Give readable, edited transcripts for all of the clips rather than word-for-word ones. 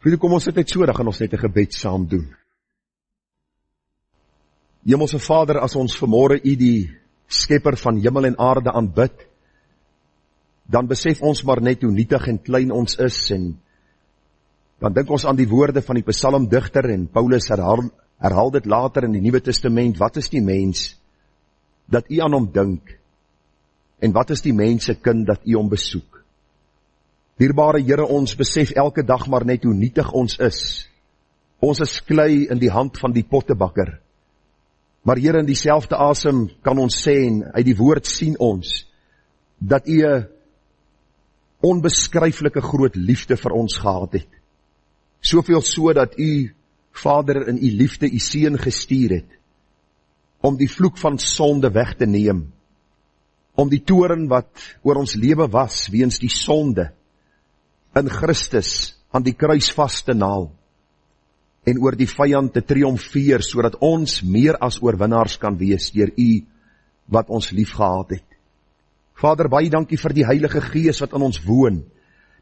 Vriende, kom ons sit net so, dan gaan ons net 'n gebed saam doen. Hemelse Vader, as ons vanmôre U die skepper van hemel en aarde aanbid, dan besef ons maar net hoe nietig en klein ons is, en dan dink ons aan die woorde van die psalmdigter, en Paulus herhaal dit later in die Nuwe Testament, wat is die mens, dat U aan hom dink, en wat is die mens se kind, dat U hom besoek. Dierbare Here, ons besef elke dag maar net hoe nietig ons is. Ons is klei in die hand van die pottebakker. Maar Here, in dieselfde asem kan ons sê, en uit die woord sien ons, dat U 'n onbeskryflike groot liefde vir ons gehad het. Soveel so dat U, Vader, in U liefde U seun gestuur het, om die vloek van sonde weg te neem, om die toorn wat oor ons lewe was, weens die sonde, in Christus aan die kruis vas te naal, en oor die vyand te triomfeer, sodat ons meer as oorwinnaars kan wees, deur U, wat ons lief gehad het. Vader, baie dankie vir die Heilige Gees wat in ons woon,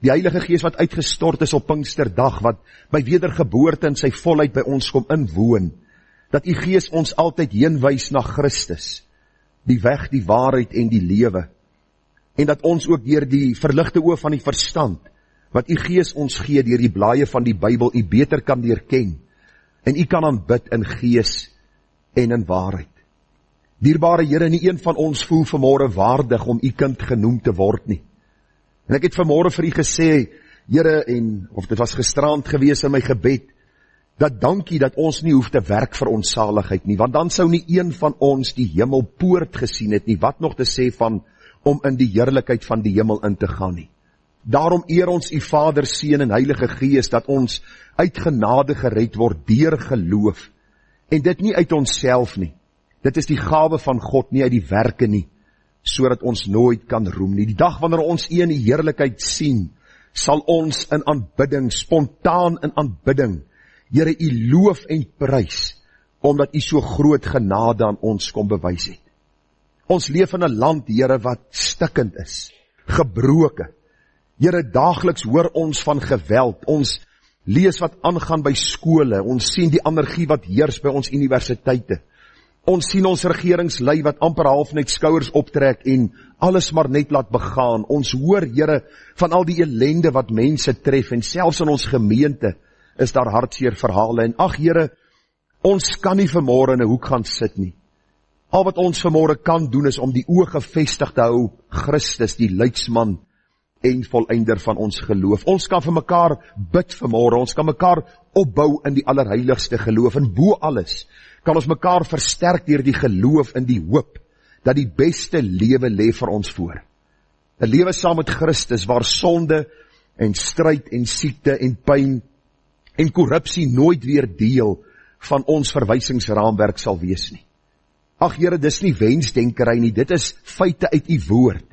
die Heilige Gees wat uitgestort is op Pinksterdag, wat by wedergeboorte in sy volheid by ons kom inwoon, dat U Gees ons altyd heenwys na Christus, die weg, die waarheid en die lewe, en dat ons ook deur die verligte oë van die verstand, wat U Gees ons gee deur die blaaie van die Bybel, U beter kan leer ken, en U kan aanbid in gees en in waarheid. Dierbare Here, nie een van ons voel vanmôre waardig om U kind genoem te word nie. En ek het vanmôre vir U gesê, Here, of dit was gisterand gewees in my gebed, dat dankie dat ons nie hoef te werk vir ons saligheid nie, want dan sou nie een van ons die hemelpoort gesien het nie, wat nog te sê van om in die heerlikheid van die hemel in te gaan nie. Daarom eer ons U Vader, Seun en Heilige Gees, dat ons uit genade gered word deur geloof, en dit nie uit onsself nie. Dit is die gawe van God, nie uit die werke nie, sodat ons nooit kan roem nie. Die dag wanneer ons U in die heerlikheid sien, sal ons in aanbidding, spontaan in aanbidding, Here, U loof en prys, omdat U so groot genade aan ons kom bewys het. Ons leef in 'n land, Here, wat stikkend is, gebroken. Here, daagliks hoor ons van geweld, ons lees wat aangaan by skole, ons sien die anargie wat heers by ons universiteite, ons sien ons regeringslei wat amper half net skouers optrek en alles maar net laat begaan, ons hoor, Here, van al die ellende wat mense tref, en selfs in ons gemeente is daar hartseer verhale, en ag Here, ons kan nie vanmôre in 'n hoek gaan sit nie. Al wat ons vanmôre kan doen is om die oë gefestig te hou, Christus, die leidsman en voleinder van ons geloof. Ons kan vir mekaar bid vanmôre, ons kan mekaar opbou in die allerheiligste geloof, en bo alles kan ons mekaar versterk deur die geloof in die hoop, dat die beste lewe lê vir ons voor. 'n Lewe saam met Christus, waar sonde en stryd en siekte en pyn en korrupsie nooit weer deel van ons verwysingsraamwerk sal wees nie. Ag Here, dis nie wensdenkery nie, dit is feite uit U woord.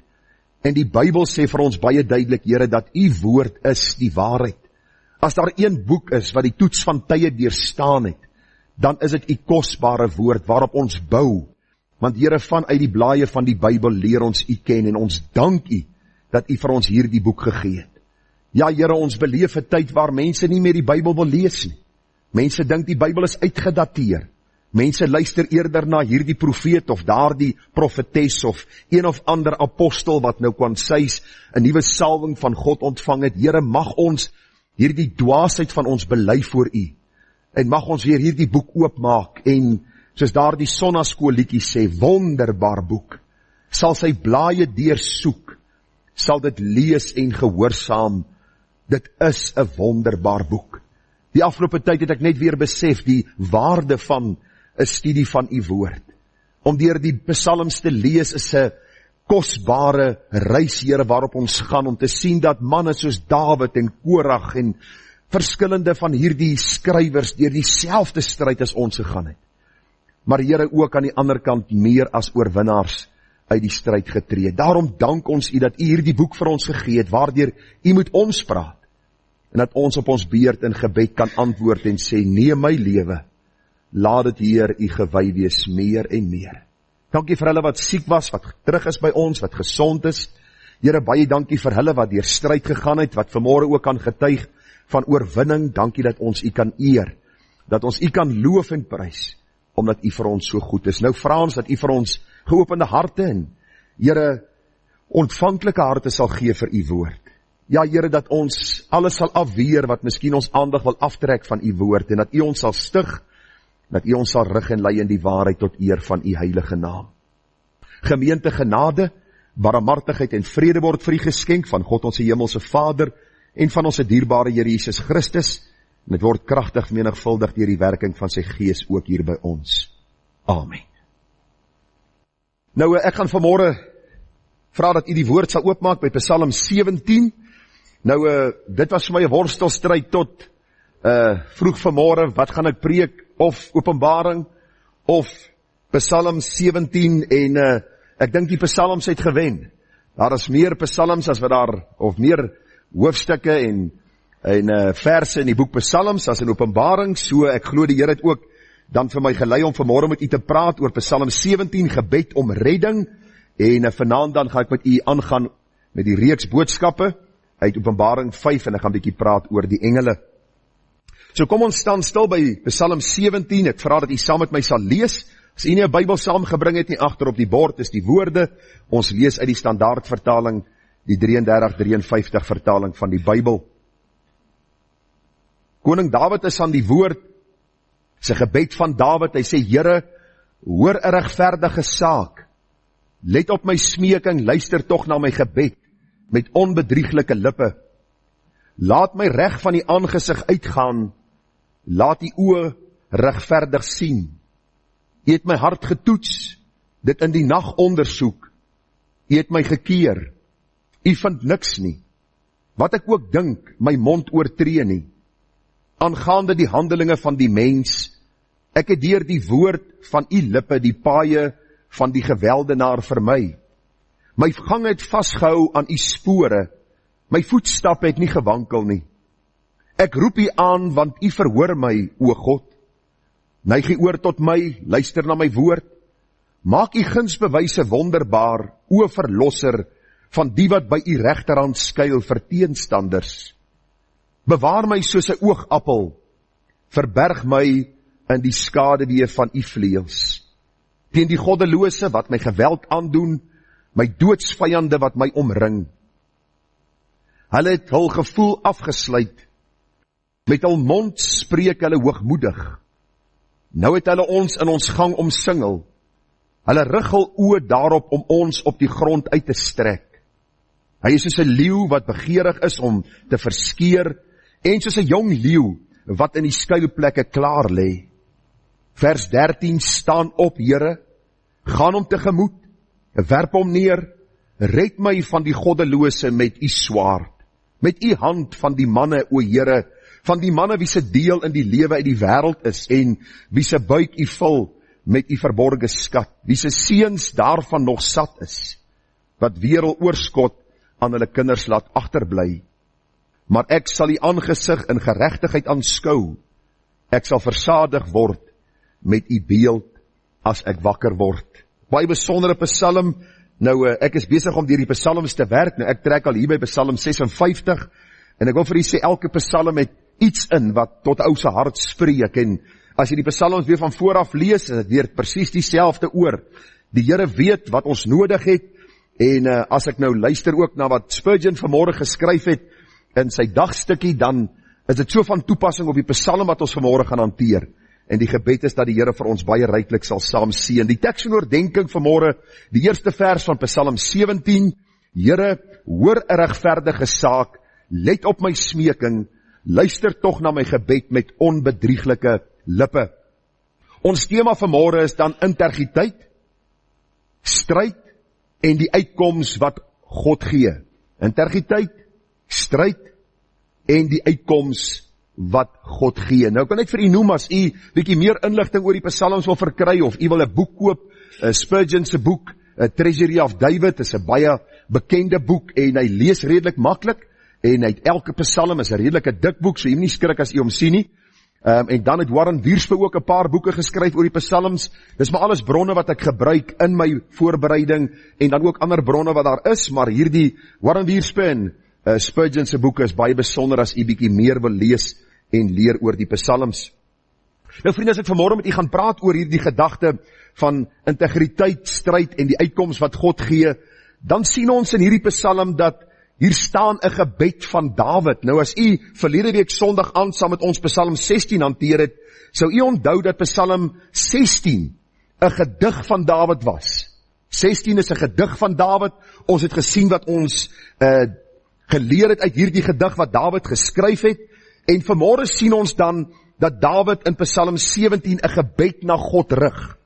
En die Bybel sê vir ons baie duidelik, Here, dat U woord is die waarheid. As daar een boek is wat die toets van tye deurstaan het, dan is dit U kosbare woord waarop ons bou. Want Here, vanuit die blaaie van die Bybel leer ons U ken, en ons dank U dat U vir ons hierdie boek gegee het. Ja Here, ons beleef 'n tyd waar mense nie meer die Bybel wil lees nie. Mense dink die Bybel is uitgedateer. Mense luister eerder na hierdie profeet of daardie profetes of een of ander apostel wat nou kwansies 'n nuwe salwing van God ontvang het. Here, mag ons hierdie dwaasheid van ons bely voor U, en mag ons weer hierdie boek oopmaak en, soos daardie sonnaskoolliedjie sê, wonderbaar boek, sal sy blaaie deursoek, sal dit lees en gehoorsaam. Dit is 'n wonderbaar boek. Die afgelope tyd het ek net weer besef die waarde van 'n studie van U woord. Om deur die psalms te lees is 'n kosbare reis, Here, waarop ons gaan, om te sien dat manne soos Dawid en Korag en verskillende van hierdie skrywers deur dieselfde stryd as ons gegaan het. Maar Here, ook aan die ander kant meer as oorwinnaars uit die stryd getree. Daarom dank ons U dat U hierdie boek vir ons gegee het, waardeur U met ons praat, en dat ons op ons beurt in gebed kan antwoord en sê, nee, my lewe, laat dit, Heer, U gewy wees meer en meer. Dankie vir hulle wat siek was, wat terug is by ons, wat gesond is. Here, baie dankie vir hulle wat deur stryd gegaan het, wat vanmôre ook kan getuig van oorwinning. Dankie dat ons U kan eer, dat ons U kan loof en prys, omdat U vir ons so goed is. Nou vra ons dat U vir ons geopende harte en, Here, ontvanklike harte sal gee vir U woord. Ja, Here, dat ons alles sal afweer wat miskien ons aandag wil aftrek van U woord, en dat U ons sal stig, dat U ons sal rig en lei in die waarheid tot eer van U heilige naam. Gemeente, genade, barmhartigheid en vrede word vir U geskenk van God ons hemelse Vader en van ons dierbare Here Jesus Christus, en dit word kragtig menigvuldig deur die werking van sy Gees ook hier by ons. Amen. Nou, ek gaan vanmôre vra dat U die woord sal oopmaak by Psalm 17. Nou, dit was vir my 'n worstelstryd tot vroeg vanmôre, wat gaan ek preek, of Openbaring, of Psalm 17, en ek dink die psalms het gewen. Daar is meer psalms as wat daar, of meer hoofstukke en verse in die boek Psalms as in Openbaring, so ek glo die Here het ook dan vir my gelei om vanmôre met U te praat oor Psalm 17, gebed om redding, en vanaand dan gaan ek met U aangaan met die reeks boodskappe uit Openbaring 5, en ek gaan 'n bietjie praat oor die engele. So kom ons staan stil by Psalm 17, ek vra dat U saam met my sal lees. As U nie 'n Bybel saamgebring het nie, agter op die bord is die woorde. Ons lees uit die standaard vertaling, die 33-53 vertaling van die Bybel. Koning Dawid is aan die woord, sy gebed van Dawid, hy sê, Here, hoor 'n regverdige saak, let op my smeking, luister tog na my gebed, met onbedrieglike lippe. Laat my reg van die aangesig uitgaan, laat die oë regverdig sien. U het my hart getoets, dit in die nag ondersoek, U het my gekeer, U vind niks nie, wat ek ook dink, my mond oortree nie, aangaande die handelinge van die mens, ek het deur die woord van U lippe die paaie van die geweldenaar vermy. My gang het vasgehou aan U spore, my voetstappe het nie gewankel nie. Ek roep U aan, want U verhoor my, o God. Neig U oor tot my, luister na my woord. Maak U gunsbewyse wonderbaar, o verlosser, van die wat by U regterhand skuil vir teenstanders. Bewaar my soos 'n oogappel, verberg my in die skaduwee van U vleuels. Teen die goddelose wat my geweld aandoen, my doodsvyande wat my omring. Hulle het hul gevoel afgesluit, met hul mond spreek hulle hoogmoedig. Nou het hulle ons in ons gang omsingel, hulle rig hul oë daarop om ons op die grond uit te strek. Hy is soos 'n leeu wat begeerig is om te verskeer, en soos 'n jong leeu wat in die skuilplekke klaar lê. Vers 13, staan op, Here, gaan hom tegemoet, werp hom neer, red my van die goddelose met U swaard, met U hand van die manne, o Here, van die manne wie se deel in die lewe uit die wêreld is, en wie se buik U vul met U verborge skat, wie se seuns daarvan nog sat is, wat wêreld oorskot aan hulle kinders laat agterbly. Maar ek sal U aangesig in geregtigheid aanskou, ek sal versadig word met U beeld as ek wakker word. Baie besondere psalm. Nou, ek is besig om deur die psalms te werk. Nou, ek trek al hier by Psalm 56, en ek wil vir u sê, elke psalm het iets in wat tot ou se hart spreek, en as jy die psalms weer van vooraf lees, is dit weer presies dieselfde oor. Die Here weet wat ons nodig het, en as ek nou luister ook na wat Spurgeon vanmôre geskryf het in sy dagstukkie, dan is dit so van toepassing op die psalm wat ons vanmôre gaan hanteer. En die gebed is dat die Here vir ons baie ryklik sal saam seën. Die teks en oordenking vanmôre, die eerste vers van Psalm 17, Here, hoor 'n regverdige saak, let op my smeking, luister tog na my gebed met onbedrieglike lippe. Ons tema vanmôre is dan integriteit, stryd en die uitkoms wat God gee. Integriteit, stryd en die uitkoms wat God gee. Nou kan ek vir u noem, as u bietjie meer inligting oor die psalms wil verkry, of u wil 'n boek koop, Spurgeon se boek, Treasury of David, is 'n baie bekende boek, en hy lees redelik maklik, en hy het elke psalm is 'n redelike dik boek, so jy moet nie skrik as u hom sien nie. En dan het Warren Wiersbe ook 'n paar boeke geskryf oor die psalms. Dis maar alles bronne wat ek gebruik in my voorbereiding, en dan ook ander bronne wat daar is, maar hierdie Warren Wiersbe en Spurgeon se boeke is baie besonder as u bietjie meer wil lees en leer oor die psalms. Nou vriende, as ek vanmôre met u gaan praat oor hierdie gedagte van integriteit, stryd en die uitkoms wat God gee, dan sien ons in hierdie psalm dat hier staan 'n gebed van Dawid. Nou as u verlede week Sondag aand saam met ons Psalm 16 hanteer het, sou u onthou dat Psalm 16 'n gedig van Dawid was. 16 is 'n gedig van Dawid. Ons het gesien wat ons geleer het uit hierdie gedig wat Dawid geskryf het, en vanmôre sien ons dan dat Dawid in Psalm 17 'n gebed na God rig.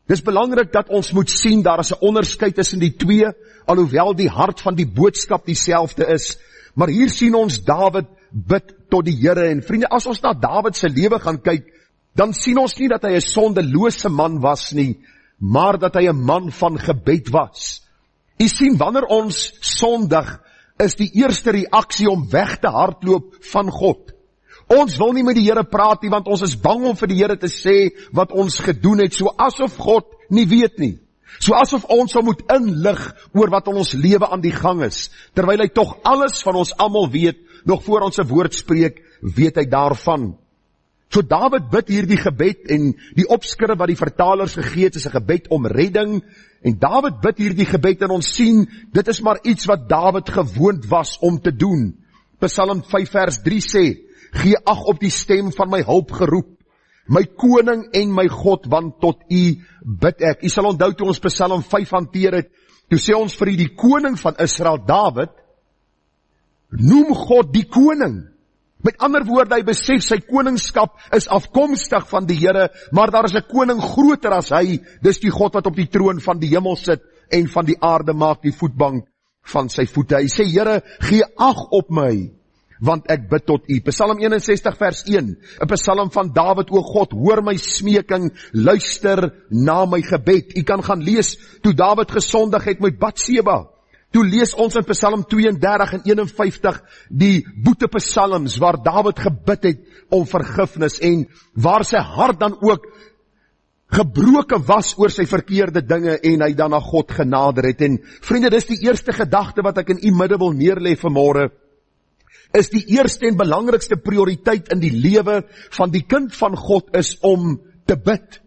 Dis belangrik dat ons moet sien, daar is 'n onderskeid tussen die twee, alhoewel die hart van die boodskap dieselfde is. Maar hier sien ons Dawid bid tot die Here, en vriende, as ons na Dawid se lewe gaan kyk, dan sien ons nie dat hy 'n sondelose man was nie, maar dat hy 'n man van gebed was. U sien, wanneer ons sondig, is die eerste reaksie om weg te hardloop van God. Ons wil nie met die Here praat nie, want ons is bang om vir die Here te sê wat ons gedoen het, so asof God nie weet nie. So asof ons sal moet inlig oor wat in ons lewe aan die gang is, terwyl hy tog alles van ons almal weet, nog voor ons 'n woord spreek, weet hy daarvan. So Dawid bid hierdie gebed, en die opskrif wat die vertalers gegee het, is 'n gebed om redding, en Dawid bid hierdie gebed, en ons sien, dit is maar iets wat Dawid gewoond was om te doen. Psalm 5 vers 3 sê, gee ag op die stem van my hulpgeroep, my koning en my God, want tot u bid ek. U sal onthou toe ons Psalm 5 hanteer het, toe sê ons vir die koning van Israel, Dawid, noem God die koning. Met ander woorde, hy besef sy koningskap is afkomstig van die Here, maar daar is 'n koning groter as hy, dis die God wat op die troon van die hemel sit en van die aarde maak die voetbank van sy voete. Hy sê, Here, gee ag op my, want ek bid tot u. Psalm 61 vers 1, 'n psalm van Dawid, o God, hoor my smeking, luister na my gebed. U kan gaan lees, toe Dawid gesondig het met Batseba. Toe lees ons in Psalm 32 en 51 die boetepsalms waar Dawid gebid het om vergifnis, en waar sy hart dan ook gebroken was oor sy verkeerde dinge, en hy dan na God genader het. En vriende, dis die eerste gedagte wat ek in u midde wil neerlê vanmôre, is die eerste en belangrikste prioriteit in die lewe van die kind van God is om te bid.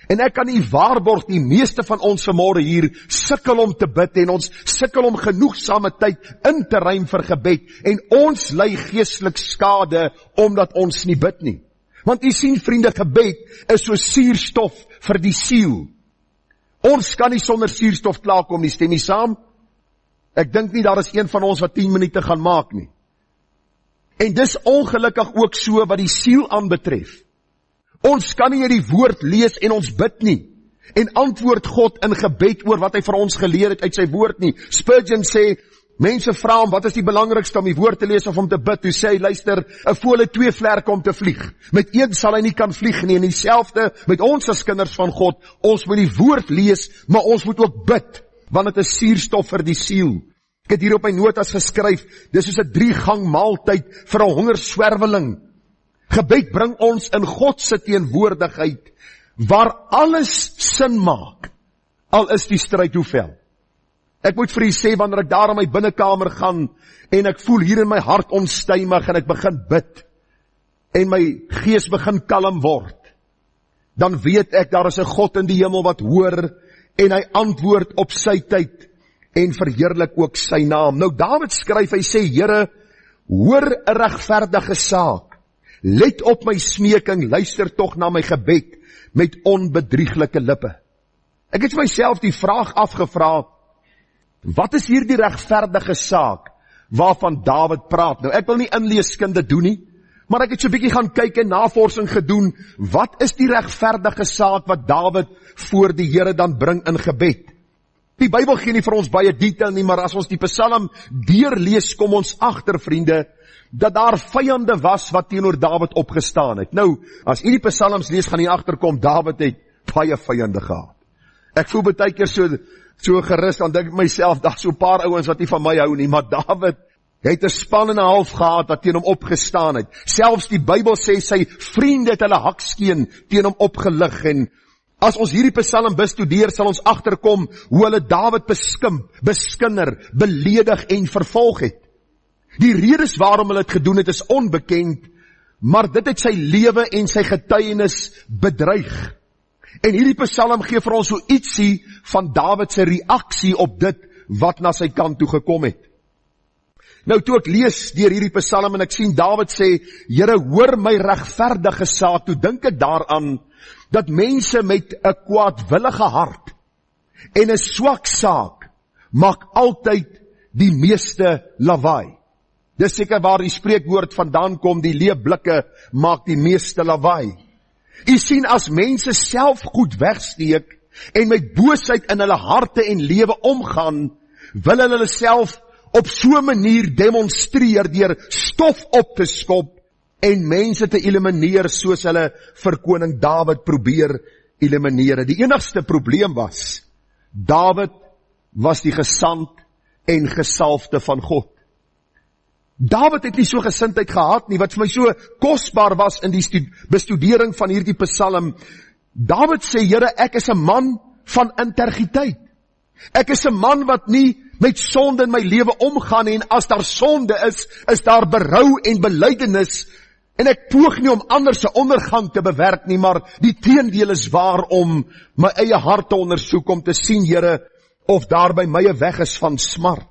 En ek kan u waarborg, die meeste van ons vanmôre hier sukkel om te bid, en ons sukkel om genoegsame tyd in te ruim vir gebed, en ons ly geestelik skade omdat ons nie bid nie. Want u sien vriende, gebed is so suurstof vir die siel. Ons kan nie sonder suurstof klaarkom nie, stem nie saam? Ek dink nie daar is een van ons wat 10 minute gaan maak nie. En dis ongelukkig ook so wat die siel aanbetref. Ons kan nie die woord lees en ons bid nie, en antwoord God in gebed oor wat hy vir ons geleer het uit sy woord nie. Spurgeon sê, mense vra hom, wat is die belangrikste om die woord te lees of om te bid? Toe sê hy, luister, 'n voël het 2 vlerke om te vlieg. Met een sal hy nie kan vlieg nie, en dieselfde met ons as kinders van God. Ons moet die woord lees, maar ons moet ook bid, want dit is suurstof vir die siel. Ek het hier op my notas geskryf, dis soos 'n 3-gang maaltyd vir 'n hongerswerweling. Gebed bring ons in God se teenwoordigheid, waar alles sin maak, al is die stryd hoe vel. Ek moet vir u sê, wanneer ek daar in my binnekamer gaan, en ek voel hier in my hart onstuimig, en ek begin bid, en my gees begin kalm word, dan weet ek, daar is 'n God in die hemel wat hoor, en hy antwoord op sy tyd, en verheerlik ook sy naam. Nou Dawid skryf, hy sê, Here, hoor 'n regverdige saak, let op my smeking, luister tog na my gebed, met onbedrieglike lippe. Ek het vir myself die vraag afgevra, wat is hier die regverdige saak, waarvan Dawid praat? Nou ek wil nie inleeskunde doen nie, maar ek het so 'n bietjie gaan kyk en navorsing gedoen, wat is die regverdige saak wat Dawid voor die Here dan bring in gebed? Die Bybel gee nie vir ons baie detail nie, maar as ons die Psalm deurlees, kom ons agter, vriende, dat daar vyande was wat teenoor Dawid opgestaan het. Nou, as u die Psalms lees, gaan u agterkom, Dawid het baie vyande gehad. Ek voel baie keer so gerus, dan dink ek myself, daar so 'n paar ouens wat nie van my hou nie, maar Dawid het 'n span en 'n half gehad wat teen hom opgestaan het. Selfs die Bybel sê sy vriende het hulle hakskeen teen hom opgelig, en as ons hierdie Psalm bestudeer, sal ons agterkom hoe hulle Dawid beskimp, beskinder, beledig en vervolg het. Die redes waarom hulle het gedoen het is onbekend, maar dit het sy lewe en sy getuienis bedreig. En hierdie Psalm gee vir ons so ietsie van Dawid se reaksie op dit wat na sy kant toe gekom het. Nou toe ek lees deur hierdie Psalm en ek sien Dawid sê, Here, hoor my regverdige saak, toe dink ek daaraan dat mense met 'n kwaadwillige hart en 'n swak saak maak altyd die meeste lawaai. Dis seker waar die spreekwoord vandaan kom, die leë blikke maak die meeste lawaai. U sien, as mense self goed wegsteek en met boosheid in hulle harte en lewe omgaan, wil hulle self op so 'n manier demonstreer deur stof op te skop en mense te elimineer soos hulle vir koning Dawid probeer elimineer. Die enigste probleem was, Dawid was die gesant en gesalfde van God. Dawid het nie so gesindheid gehad nie, wat vir my so kosbaar was in die bestudering van hierdie Psalm. Dawid sê, Here, ek is 'n man van integriteit. Ek is 'n man wat nie met sonde in my lewe omgaan nie, en as daar sonde is daar berou en belydenis, en ek poog nie om ander se ondergang te bewerk nie, maar die teendeel is waar om my eie hart te ondersoek, om te sien, Here, of daar by my 'n weg is van smart.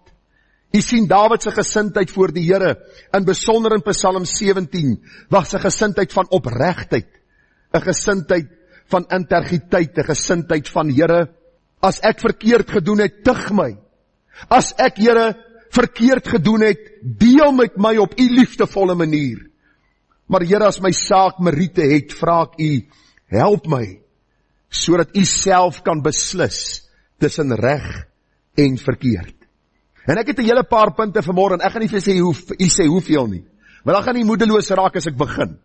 U sien Dawid se gesindheid voor die Here, in besonder in Psalm 17, was 'n gesindheid van opregtheid, 'n gesindheid van integriteit, 'n gesindheid van, Here, as ek verkeerd gedoen het, tug my. As ek, Here, verkeerd gedoen het, deel met my op u liefdevolle manier. Maar Here, as my saak meriete het, vra ek u, help my, sodat u self kan beslis tussen reg en verkeerd. En ek het 'n hele paar punte vanmôre, en ek gaan nie vir u sê hoeveel nie, want dan gaan u moedeloos raak as ek begin.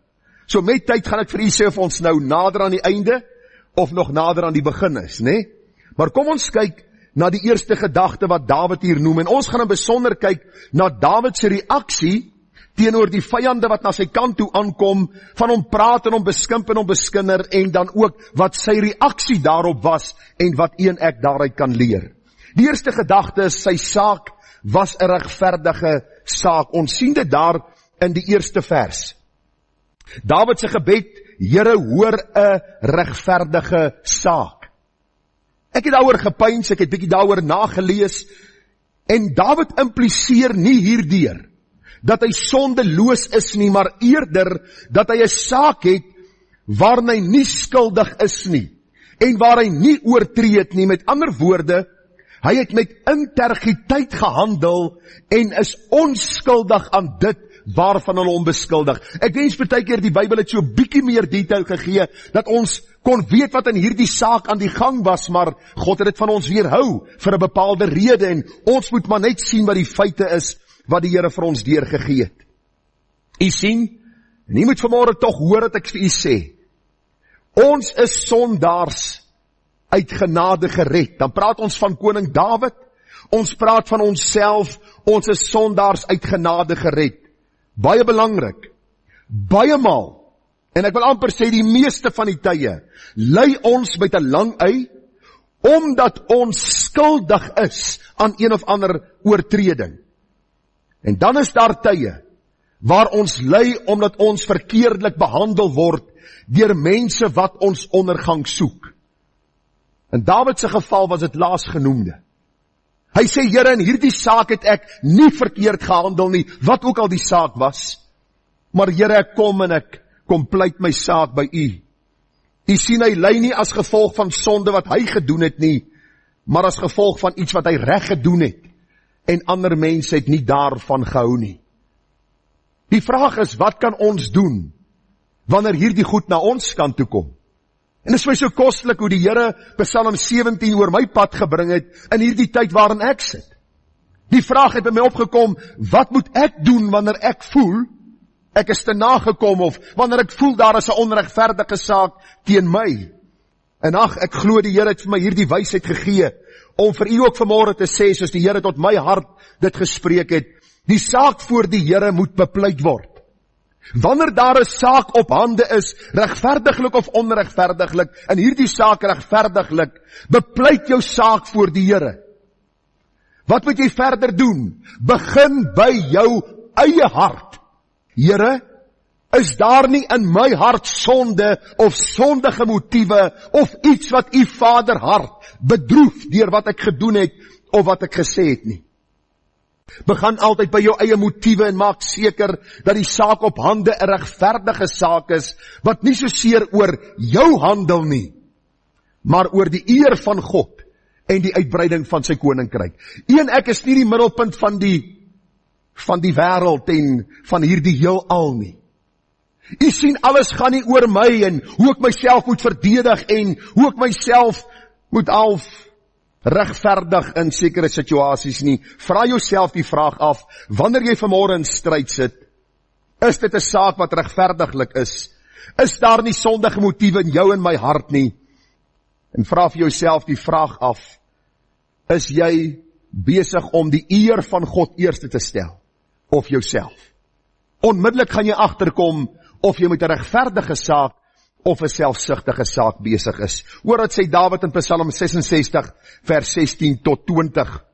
So met tyd gaan ek vir u sê of ons nou nader aan die einde, of nog nader aan die begin is, né? Maar kom ons kyk na die eerste gedagte wat Dawid hier noem, en ons gaan in besonder kyk na Dawid se reaksie teenoor die vyande wat na sy kant toe aankom, van hom praat en hom beskimp en hom beskinder, en dan ook wat sy reaksie daarop was, en wat u en ek daaruit kan leer. Die eerste gedagte is, sy saak was 'n regverdige saak. Ons sien dit daar in die eerste vers. Dawid se gebed, Here, hoor 'n regverdige saak. Ek het daaroor gepyns, ek het bietjie daaroor nagelees, en Dawid impliseer nie hierdeur dat hy sondeloos is nie, maar eerder dat hy 'n saak het waarin hy nie skuldig is nie, en waar hy nie oortree het nie. Met ander woorde, hy het met integriteit gehandel en is onskuldig aan dit waarvan hulle hom beskuldig. Ek wens partykeer die Bybel het so bietjie meer detail gegee, dat ons kon weet wat in hierdie saak aan die gang was, maar God het dit van ons weerhou vir 'n bepaalde rede, en ons moet maar net sien wat die feite is, wat die Here vir ons deurgegee het. U sien, en u moet vanmôre tog hoor dat ek vir u sê, ons is sondaars uit genade gered. Dan praat ons van koning Dawid, ons praat van onsself, ons is sondaars uit genade gered. Baie belangrik, baie maal, en ek wil amper sê die meeste van die tye, ly ons met 'n lang y, omdat ons skuldig is aan een of ander oortreding. En dan is daar tye, waar ons ly omdat ons verkeerdelik behandel word, deur mense wat ons ondergang soek. In Dawid se geval was dit laasgenoemde. Hy sê, Here, in hierdie saak het ek nie verkeerd gehandel nie, wat ook al die saak was. Maar Here, ek kom en ek kom pleit my saak by u. U sien, hy ly nie as gevolg van sonde wat hy gedoen het nie, maar as gevolg van iets wat hy reg gedoen het, en ander mense het nie daarvan gehou nie. Die vraag is, wat kan ons doen, wanneer hierdie goed na ons kant toe kom? En dit is my so kostelik hoe die Here Psalm 17 oor my pad gebring het, in hierdie tyd waarin ek sit. Die vraag het by my opgekom, wat moet ek doen wanneer ek voel, ek is te nagekom, of wanneer ek voel daar is 'n onregverdige saak teen my? En ag, ek glo die Here het vir my hierdie wysheid gegee, om vir u ook vanmôre te sê, soos die Here tot my hart dit gespreek het, die saak voor die Here moet bepleit word. Wanneer daar 'n saak op hande is, regverdiglik of onregverdiglik, in hierdie saak regverdiglik, bepleit jou saak voor die Here. Wat moet jy verder doen? Begin by jou eie hart, Here, is daar nie in my hart sonde of sondige motiewe of iets wat u Vader hart bedroef deur wat ek gedoen het of wat ek gesê het nie. Begin altyd by jou eie motiewe en maak seker dat die saak op hande 'n regverdige saak is, wat nie so seer oor jou handel nie, maar oor die eer van God en die uitbreiding van sy koninkryk. Ek is nie die middelpunt van die wêreld en van hierdie heelal nie. U sien, alles gaan nie oor my en hoe ek myself moet verdedig en hoe ek myself moet regverdig in sekere situasies nie. Vra jouself die vraag af, wanneer jy vanmôre in stryd sit, is dit 'n saak wat regverdiglik is? Is daar nie sondige motiewe in jou en my hart nie? En vra vir jouself die vraag af, is jy besig om die eer van God eerste te stel? Of jouself? Onmiddellik gaan jy agterkom of jy met 'n regverdige saak of 'n selfsugtige saak besig is. Hoor wat sê Dawid in Psalm 66 vers 16 tot 20.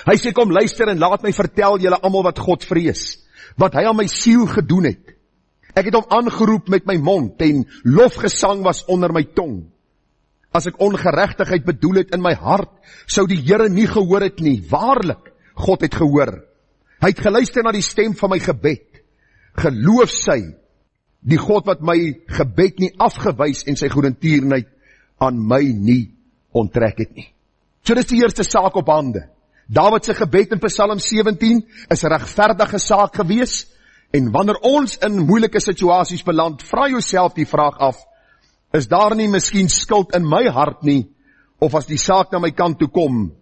Hy sê, kom luister en laat my vertel julle almal wat God vrees, wat hy aan my siel gedoen het. Ek het hom aangeroep met my mond en lofgesang was onder my tong. As ek ongeregtigheid bedoel het in my hart, sou die Here nie gehoor het nie. Waarlik, God het gehoor. Hy het geluister na die stem van my gebed. Geloof sy, die God wat my gebed nie afgewys en sy goedertierenheid aan my nie onttrek het nie. So dis die eerste saak op hande. Dawid se gebed in Psalm 17 is 'n regverdige saak gewees, en wanneer ons in moeilike situasies beland, vra jouself die vraag af, is daar nie miskien skuld in my hart nie, of as die saak na my kant toe kom,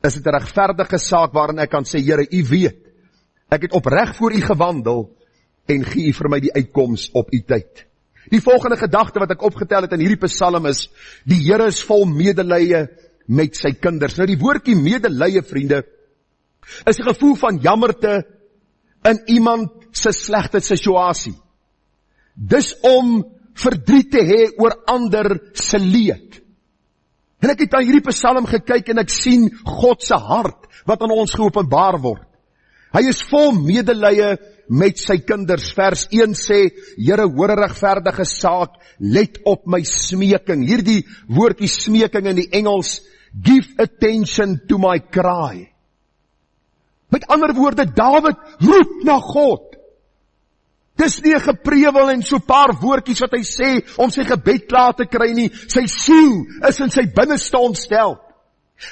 is dit 'n regverdige saak waarin ek kan sê, Here, u weet, ek het opreg voor u gewandel, en gee u vir my die uitkoms op u tyd. Die volgende gedagte wat ek opgetel het in hierdie Psalm is, die Here is vol medelee met sy kinders. Nou die woordjie medelee, vriende, is 'n gevoel van jammerte in iemand se slegte situasie. Dis om verdriet te hê oor ander se leed. En ek het aan hierdie Psalm gekyk en ek sien God se hart wat aan ons geopenbaar word. Hy is vol medelee met sy kinders. Vers 1 sê, Here, hoor 'n regverdige saak, let op my smeking. Hierdie woordjie smeking in die Engels, give attention to my cry. Met ander woorde, Dawid roep na God. Dis nie 'n geprewel en so paar woordjies wat hy sê om sy gebed klaar te kry nie. Sy siel is in sy binneste ontstel.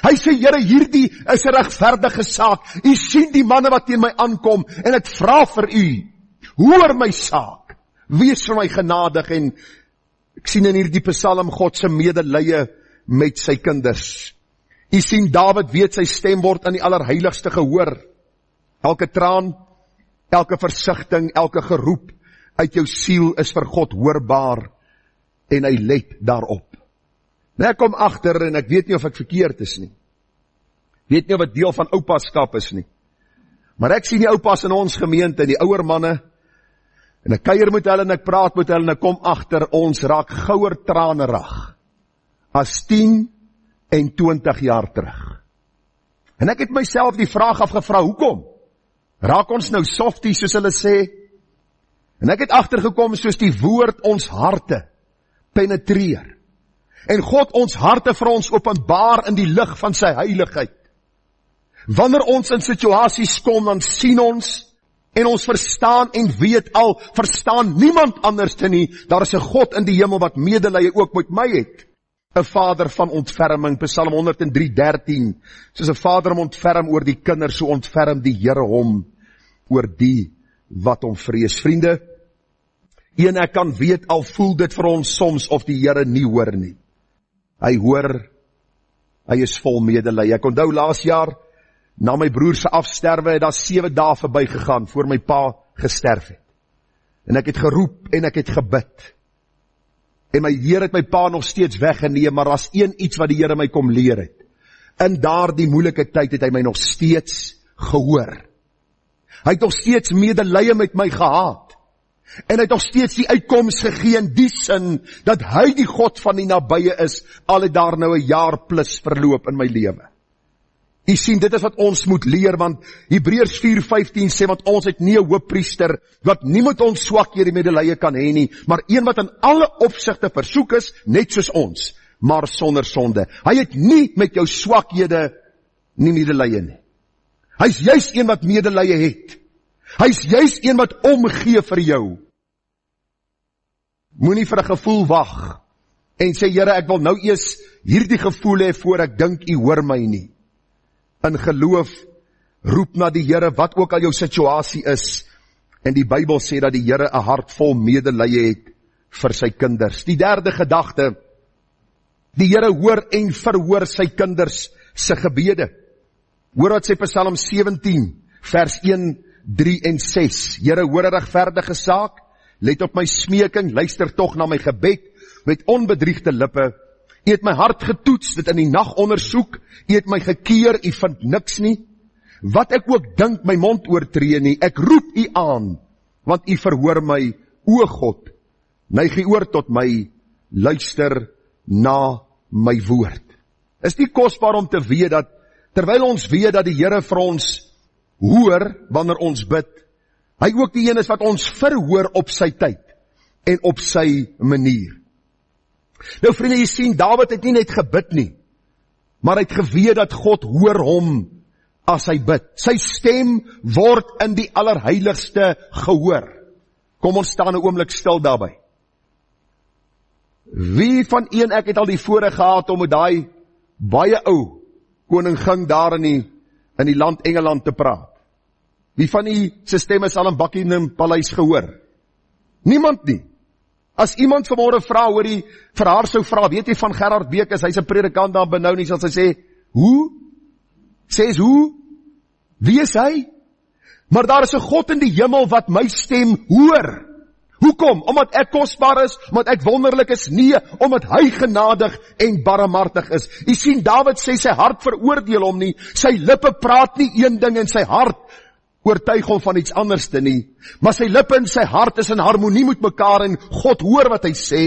Hy sê, Here, hierdie is 'n regverdige saak. U sien die manne wat teen my aankom en ek vra vir u, hoor my saak. Wees vir my genadig. En ek sien in hierdie Psalm God se medelee met sy kinders. U sien, Dawid weet sy stem word aan die allerheiligste gehoor. Elke traan, elke versigtiging, elke geroep uit jou siel is vir God hoorbaar en hy let daarop. Nou ek kom agter en ek weet nie of ek verkeerd is nie. Weet nie of dit deel van oupaskap is nie. Maar ek sien die oupas in ons gemeente, die ouer manne, en ek kuier met hulle en ek praat met hulle en ek kom agter, ons raak gouer tranerig as 10 en 20 jaar terug. En ek het myself die vraag afgevra, hoekom? Raak ons nou softie, soos hulle sê? En ek het agtergekom, soos die woord ons harte penetreer. En God ons harte vir ons openbaar in die lig van sy heiligheid. Wanneer ons in situasies kom, dan sien ons en ons verstaan en weet al, verstaan niemand anders te nie, daar is 'n God in die hemel wat medelee ook met my het. 'n Vader van ontferming, Psalm 103:13, soos 'n vader hom ontferm oor die kinders, so ontferm die Here hom oor die wat hom vrees. Vriende, ek kan weet, al voel dit vir ons soms of die Here nie hoor nie. Hy hoor, hy is vol medelee. Ek onthou laas jaar, na my broer se afsterwe, het daar 7 dae verbygegaan voor my pa gesterf het. En ek het geroep en ek het gebid. En my Here het my pa nog steeds weggeneem, maar as iets wat die Here my kom leer het. In daardie moeilike tyd het hy my nog steeds gehoor. Hy het nog steeds medelee met my gehad. En hy het nog steeds die uitkoms gegee in die sin, dat hy die God van die nabye is, al het daar nou 'n jaar plus verloop in my lewe. U sien, dit is wat ons moet leer, want Hebreërs 4:15 sê, want ons het nie 'n hoofpriester, wat nie met ons swakhede medelee kan hê nie, maar een wat in alle opsigte versoek is, net soos ons, maar sonder sonde. Hy het nie met jou swakhede nie medelee nie. Hy's juis een wat medelee het. Hy's juis een wat omgee vir jou. Moenie vir 'n gevoel wag en sê, Here, ek wil nou eers hierdie gevoel hê voor ek dink u hoor my nie. In geloof, roep na die Here, wat ook al jou situasie is, en die Bybel sê dat die Here 'n hart vol medelee het vir sy kinders. Die derde gedagte, die Here hoor en verhoor sy kinders se gebede. Hoor wat sê Psalm 17, vers 1, 3 en 6. Here, hoor 'n regverdige saak, let op my smeking, luister tog na my gebed, met onbedriegte lippe. U het my hart getoets, dit in die nag ondersoek, u het my gekeer, u vind niks nie. Wat ek ook dink, my mond oortree nie, ek roep u aan, want u verhoor my, o God, neig u oor tot my, luister na my woord. Is nie kosbaar om te weet dat, terwyl ons weet dat die Here vir ons hoor, wanneer ons bid, hy ook die een is wat ons verhoor op sy tyd, en op sy manier. Nou vriende, jy sien, Dawid het nie net gebid nie, maar hy het geweet dat God hoor hom as hy bid. Sy stem word in die allerheiligste gehoor. Kom ons staan 'n oomblik stil daarby. Wie van een, ek het al die voorreg gehad om met daai baie ou koningin daar in die land Engeland te praat? Wie van u se stem is al in Buckingham Paleis gehoor? Niemand nie. As iemand vanmôre vra, hoor jy, vir haar sou vra, weet jy van Gerard Bekes, hy's 'n predikant daar benou nie, sal sy sê, hoe? Sê hoe? Wie is hy? Maar daar is 'n God in die hemel wat my stem hoor. Hoekom? Omdat ek kosbaar is, omdat ek wonderlik is? Nee, omdat hy genadig en barmhartig is. U sien, Dawid sê sy hart veroordeel hom nie, sy lippe praat nie een ding en sy hart oortuig hom van iets anders te nie, maar sy lippe en sy hart is in harmonie met mekaar en God hoor wat hy sê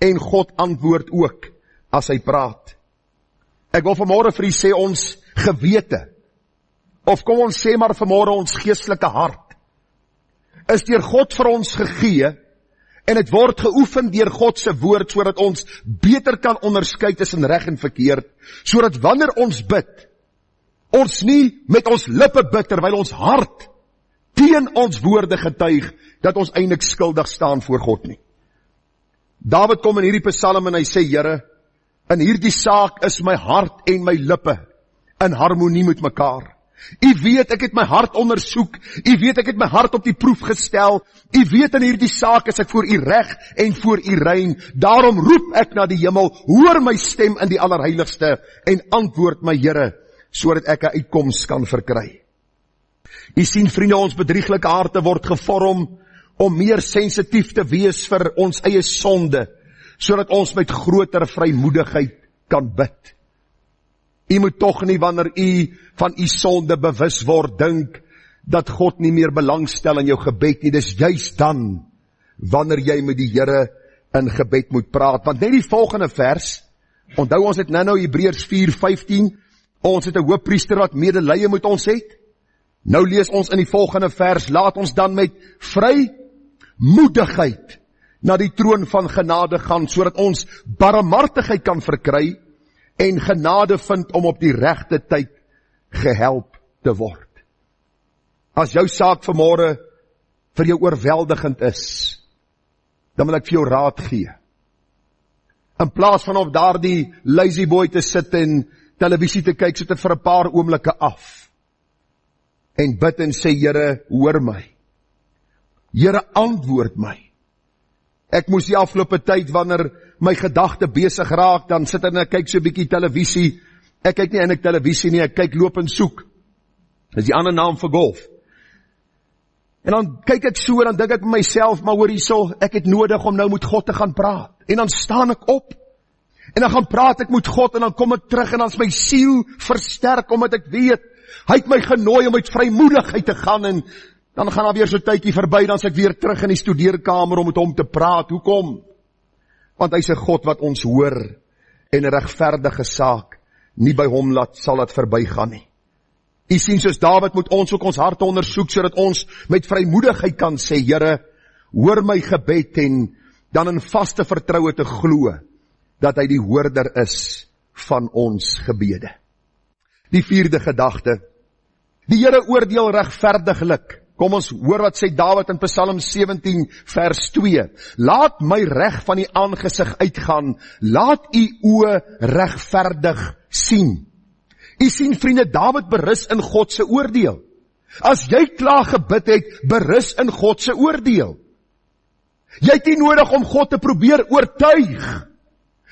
en God antwoord ook as hy praat. Ek wil vanmôre vir u sê ons gewete, of kom ons sê maar vanmôre ons geestelike hart, is deur God vir ons gegee en dit word geoefen deur God se woord sodat ons beter kan onderskei tussen reg en verkeerd, sodat wanneer ons bid, ons nie met ons lippe bid terwyl ons hart teen ons woorde getuig dat ons eintlik skuldig staan voor God nie. Dawid kom in hierdie psalm en hy sê, Here, in hierdie saak is my hart en my lippe in harmonie met mekaar. U weet, ek het my hart ondersoek, u weet, ek het my hart op die proef gestel, u weet, in hierdie saak is ek voor u reg en voor u rein, daarom roep ek na die hemel, hoor my stem in die allerheiligste en antwoord my Here, sodat ek 'n uitkoms kan verkry. U sien vriende, ons bedrieglike harte word gevorm om meer sensitief te wees vir ons eie sonde, sodat ons met groter vrymoedigheid kan bid. U moet tog nie wanneer u van u sonde bewus word, dink dat God nie meer belangstel in jou gebed nie. Dis juist dan wanneer jy met die Here in gebed moet praat. Want net die volgende vers, onthou ons het nou Hebreërs 4:15, ons het 'n hoofpriester wat medelee met ons het. Nou lees ons in die volgende vers, laat ons dan met vrymoedigheid na die troon van genade gaan, sodat ons barmhartigheid kan verkry en genade vind om op die regte tyd gehelp te word. As jou saak vanmôre vir jou oorweldigend is, dan wil ek vir jou raad gee. In plaas van op daardie lazy boy te sit en televisie te kyk, sit dit vir 'n paar oomblikke af en bid en sê, Here, hoor my. Here, antwoord my. Ek moes die afgelope tyd, wanneer my gedagte besig raak, dan sit en ek kyk so 'n bietjie televisie. Ek kyk nie eintlik televisie nie, ek kyk loop en soek. Dis die ander naam vir golf. En dan kyk ek so en dan dink ek by myself, maar hoor hierso, ek het nodig om nou met God te gaan praat. En dan staan ek op en dan gaan praat ek met God en dan kom ek terug en dan is my siel versterk omdat ek weet, hy het my genooi om met vrymoedigheid te gaan en dan gaan daar weer so tydjie verby, dan is ek weer terug in die studeerkamer om met hom te praat. Hoekom? Want hy's 'n God wat ons hoor en 'n regverdige saak nie by hom sal laat verbygaan nie. U sien, soos Dawid moet ons ook ons harte ondersoek, sodat ons met vrymoedigheid kan sê, Here, hoor my gebed en dan in vaste vertroue te glo, dat hy die hoorder is van ons gebede. Die 4de gedagte, die Here oordeel regverdiglik. Kom ons hoor wat sê Dawid in Psalm 17 vers 2. Laat my reg van die aangesig uitgaan, laat u oë regverdig sien. U sien vriende, Dawid berus in God se oordeel. As jy klaar gebid het, berus in God se oordeel. Jy het nie nodig om God te probeer oortuig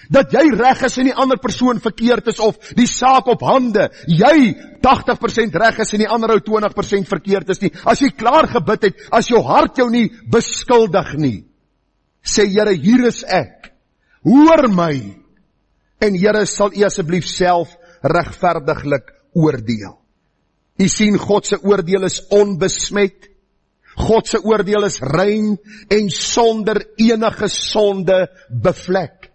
dat jy reg is en die ander persoon verkeerd is, of die saak op hande, jy 80% reg is en die ander ou 20% verkeerd is nie. As jy klaar gebid het, as jou hart jou nie beskuldig nie, sê Here, hier is ek, hoor my, en Here sal u asseblief self regverdiglik oordeel. U sien, God se oordeel is onbesmet, God se oordeel is rein en sonder enige sonde bevlek.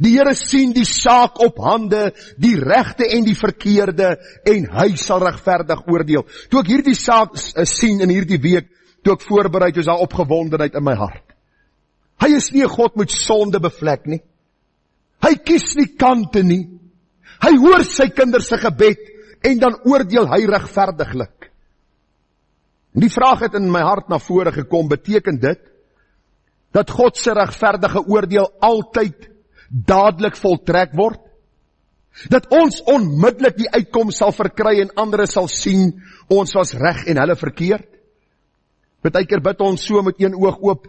Die Here sien die saak op hande, die regte en die verkeerde, en hy sal regverdig oordeel. Toe ek hierdie saak sien in hierdie week, toe ek voorbereid, is daar opgewondenheid in my hart. Hy is nie 'n God met sonde bevlek nie. Hy kies nie kante nie. Hy hoor sy kinders se gebed, en dan oordeel hy regverdiglik. En die vraag het in my hart na vore gekom, beteken dit, dat God se regverdige oordeel altyd dadelik voltrek word? Dat ons onmiddellik die uitkoms sal verkry en ander sal sien, ons was reg en hulle verkeerd? Partykeer bid ons so met een oog oop,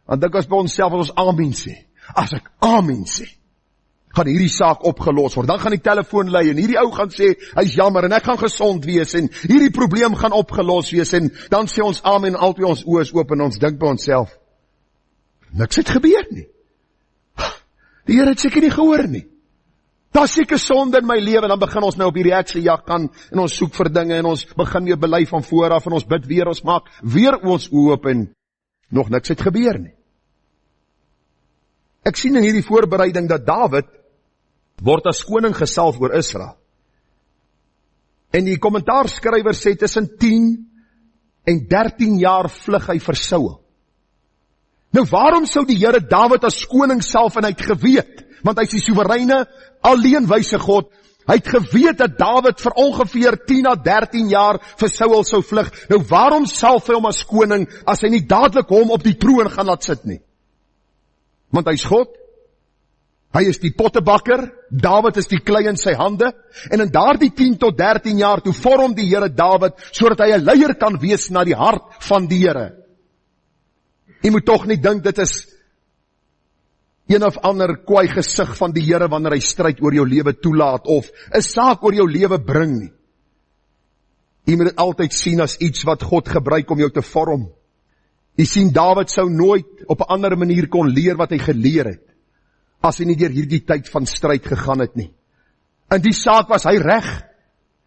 dan dink ons by onsself as ons amen sê. As ek amen sê, gaan hierdie saak opgelos word. Dan gaan die telefoon lui en hierdie ou gaan sê, hy's jammer en ek gaan gesond wees en hierdie probleem gaan opgelos wees, en dan sê ons amen en altyd ons oë is oop en ons dink by onsself, niks het gebeur nie. Die Here het seker nie gehoor nie. Daar's seker sonde in my lewe, en dan begin ons nou op die reaksiejag gaan, en ons soek vir dinge, en ons begin weer bely van vooraf, en ons bid weer, ons maak weer ons oë oop, en nog niks het gebeur nie. Ek sien in hierdie voorbereiding dat Dawid word as koning gesalf oor Israel. En die kommentaarskrywer sê tussen 10 en 13 jaar vlug hy vir Saul. Nou waarom sou die Here Dawid as koning salf, en hy het geweet, want hy is die soewereine, alleenwyse God, hy het geweet dat Dawid vir ongeveer 10 na 13 jaar vir Saul sou vlug. Nou waarom salf hy hom as koning, as hy nie dadelik hom op die troon gaan laat sit nie? Want hy is God, hy is die pottebakker, Dawid is die klei in sy hande, en in daardie 10 tot 13 jaar, toe vorm die Here Dawid, sodat hy 'n leier kan wees na die hart van die Here. Jy moet tog nie dink dit is een of ander kwaai gesig van die Here wanneer hy stryd oor jou lewe toelaat, of 'n saak oor jou lewe bring nie. Jy moet dit altyd sien as iets wat God gebruik om jou te vorm. Jy sien, Dawid sou nooit op 'n ander manier kon leer wat hy geleer het, as hy nie deur hierdie tyd van stryd gegaan het nie. In die saak was hy reg.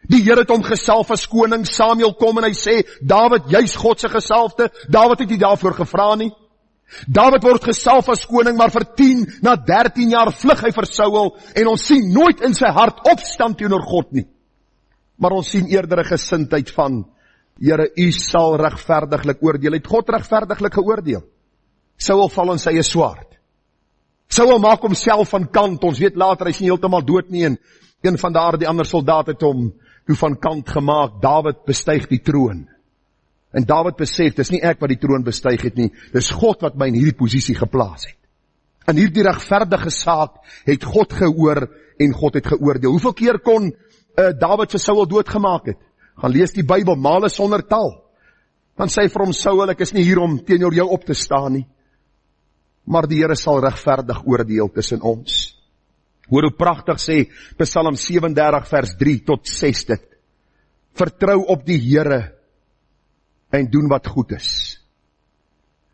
Die Here het hom gesalf as koning. Samuel kom en hy sê, Dawid, jy's God se gesalfde. Dawid het nie daarvoor gevra nie. Dawid word gesalf as koning, maar vir 10 na 13 jaar vlug hy vir Saul, en ons sien nooit in sy hart opstand teenoor God nie. Maar ons sien eerder 'n gesindheid van, Here, u sal regverdiglik oordeel. Het God regverdiglik geoordeel? Saul val in sy eie swaard. Saul maak homself van kant. Ons weet later, hy is nie heeltemal dood nie, en een van die ander soldaat het hom toe van kant gemaak. Dawid bestyg die troon. En Dawid besef, dis nie ek wat die troon bestyg het nie, dis God wat my in hierdie posisie geplaas het. In hierdie regverdige saak het God gehoor en God het geoordeel. Hoeveel keer kon Dawid vir Saul doodgemaak het? Gaan lees die Bybel, male sonder tal. Dan sê hy vir hom, Saul, ek is nie hier om teenoor jou op te staan nie. Maar die Here sal regverdig oordeel tussen ons. Hoor hoe pragtig sê Psalm 37 vers 3 tot 6 dit. Vertrou op die Here en doen wat goed is.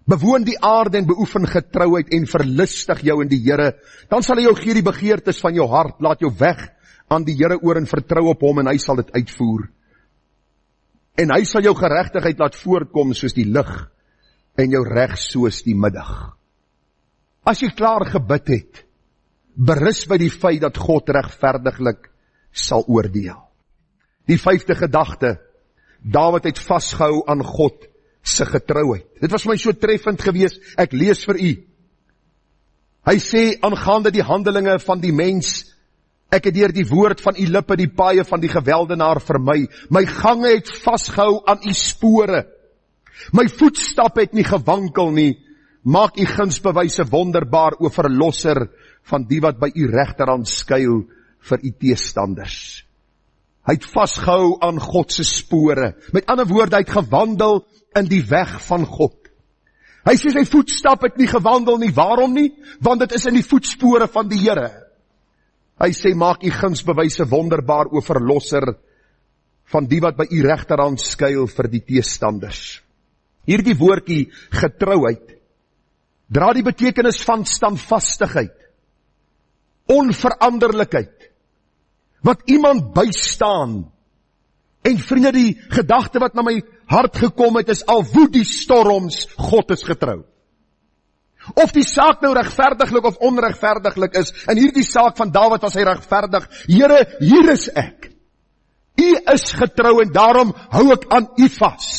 Bewoon die aarde en beoefen getrouheid en verlustig jou in die Here. Dan sal hy jou gee die begeertes van jou hart. Laat jou weg aan die Here oor en vertrou op hom, en hy sal dit uitvoer. En hy sal jou geregtigheid laat voortkom soos die lig, en jou reg soos die middag. As jy klaar gebid het, berus by die feit dat God regverdiglik sal oordeel. Die 5de gedagte, Dawid het vasgehou aan God se getrouheid. Dit was vir my so treffend gewees, ek lees vir u. Hy sê, aangaande die handelinge van die mens, ek het deur die woord van u lippe die paaie van die geweldenaar vermy. My gange het vasgehou aan u spore. My voetstap het nie gewankel nie. Maak u gunsbewyse wonderbaar, o verlosser van die wat by u regterhand skuil vir u teestanders. Hy het vasgehou aan God se spore. Met ander woorde, hy het gewandel in die weg van God. Hy sê sy voetstap het nie gewandel nie. Waarom nie? Want dit is in die voetspore van die Here. Hy sê, maak u gunsbewyse wonderbaar, o verlosser van die wat by u regterhand skuil vir die teestanders. Hierdie woordjie getrouheid dra die betekenis van standvastigheid, onveranderlikheid, wat iemand bystaan. En vriende, die gedagte wat na my hart gekom het is, al woed die storms, God is getrou. Of die saak nou regverdiglik of onregverdiglik is, in hierdie saak van Dawid was hy regverdig. Here, hier is ek. U is getrou en daarom hou ek aan u vas.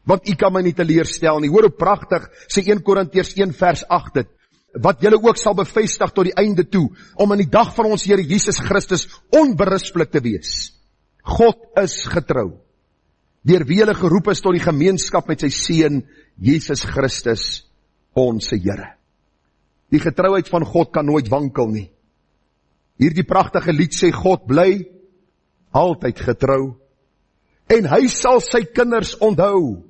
Want u kan my nie teleurstel nie. Hoor hoe pragtig, sê 1 Korintiërs 1 vers 8 dit, wat julle ook sal bevestig tot die einde toe, om in die dag van ons Here Jesus Christus onberispelik te wees. God is getrou, deur wie julle geroep is tot die gemeenskap met sy Seun, Jesus Christus, ons Here. Die getrouheid van God kan nooit wankel nie. Hierdie pragtige lied sê, God bly altyd getrou, en hy sal sy kinders onthou.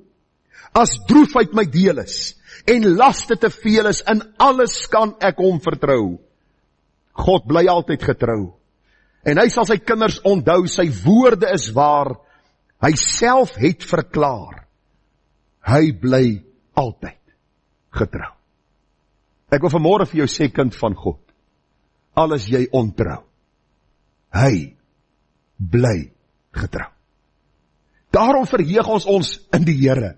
As droefheid my deel is, en laste te veel is, in alles kan ek hom vertrou. God bly altyd getrou, en hy sal sy kinders onthou, sy woorde is waar, hy self het verklaar, hy bly altyd getrou. Ek wil vanmôre vir jou sê, kind van God, al is jy ontrou, hy bly getrou. Daarom verheug ons in die Here.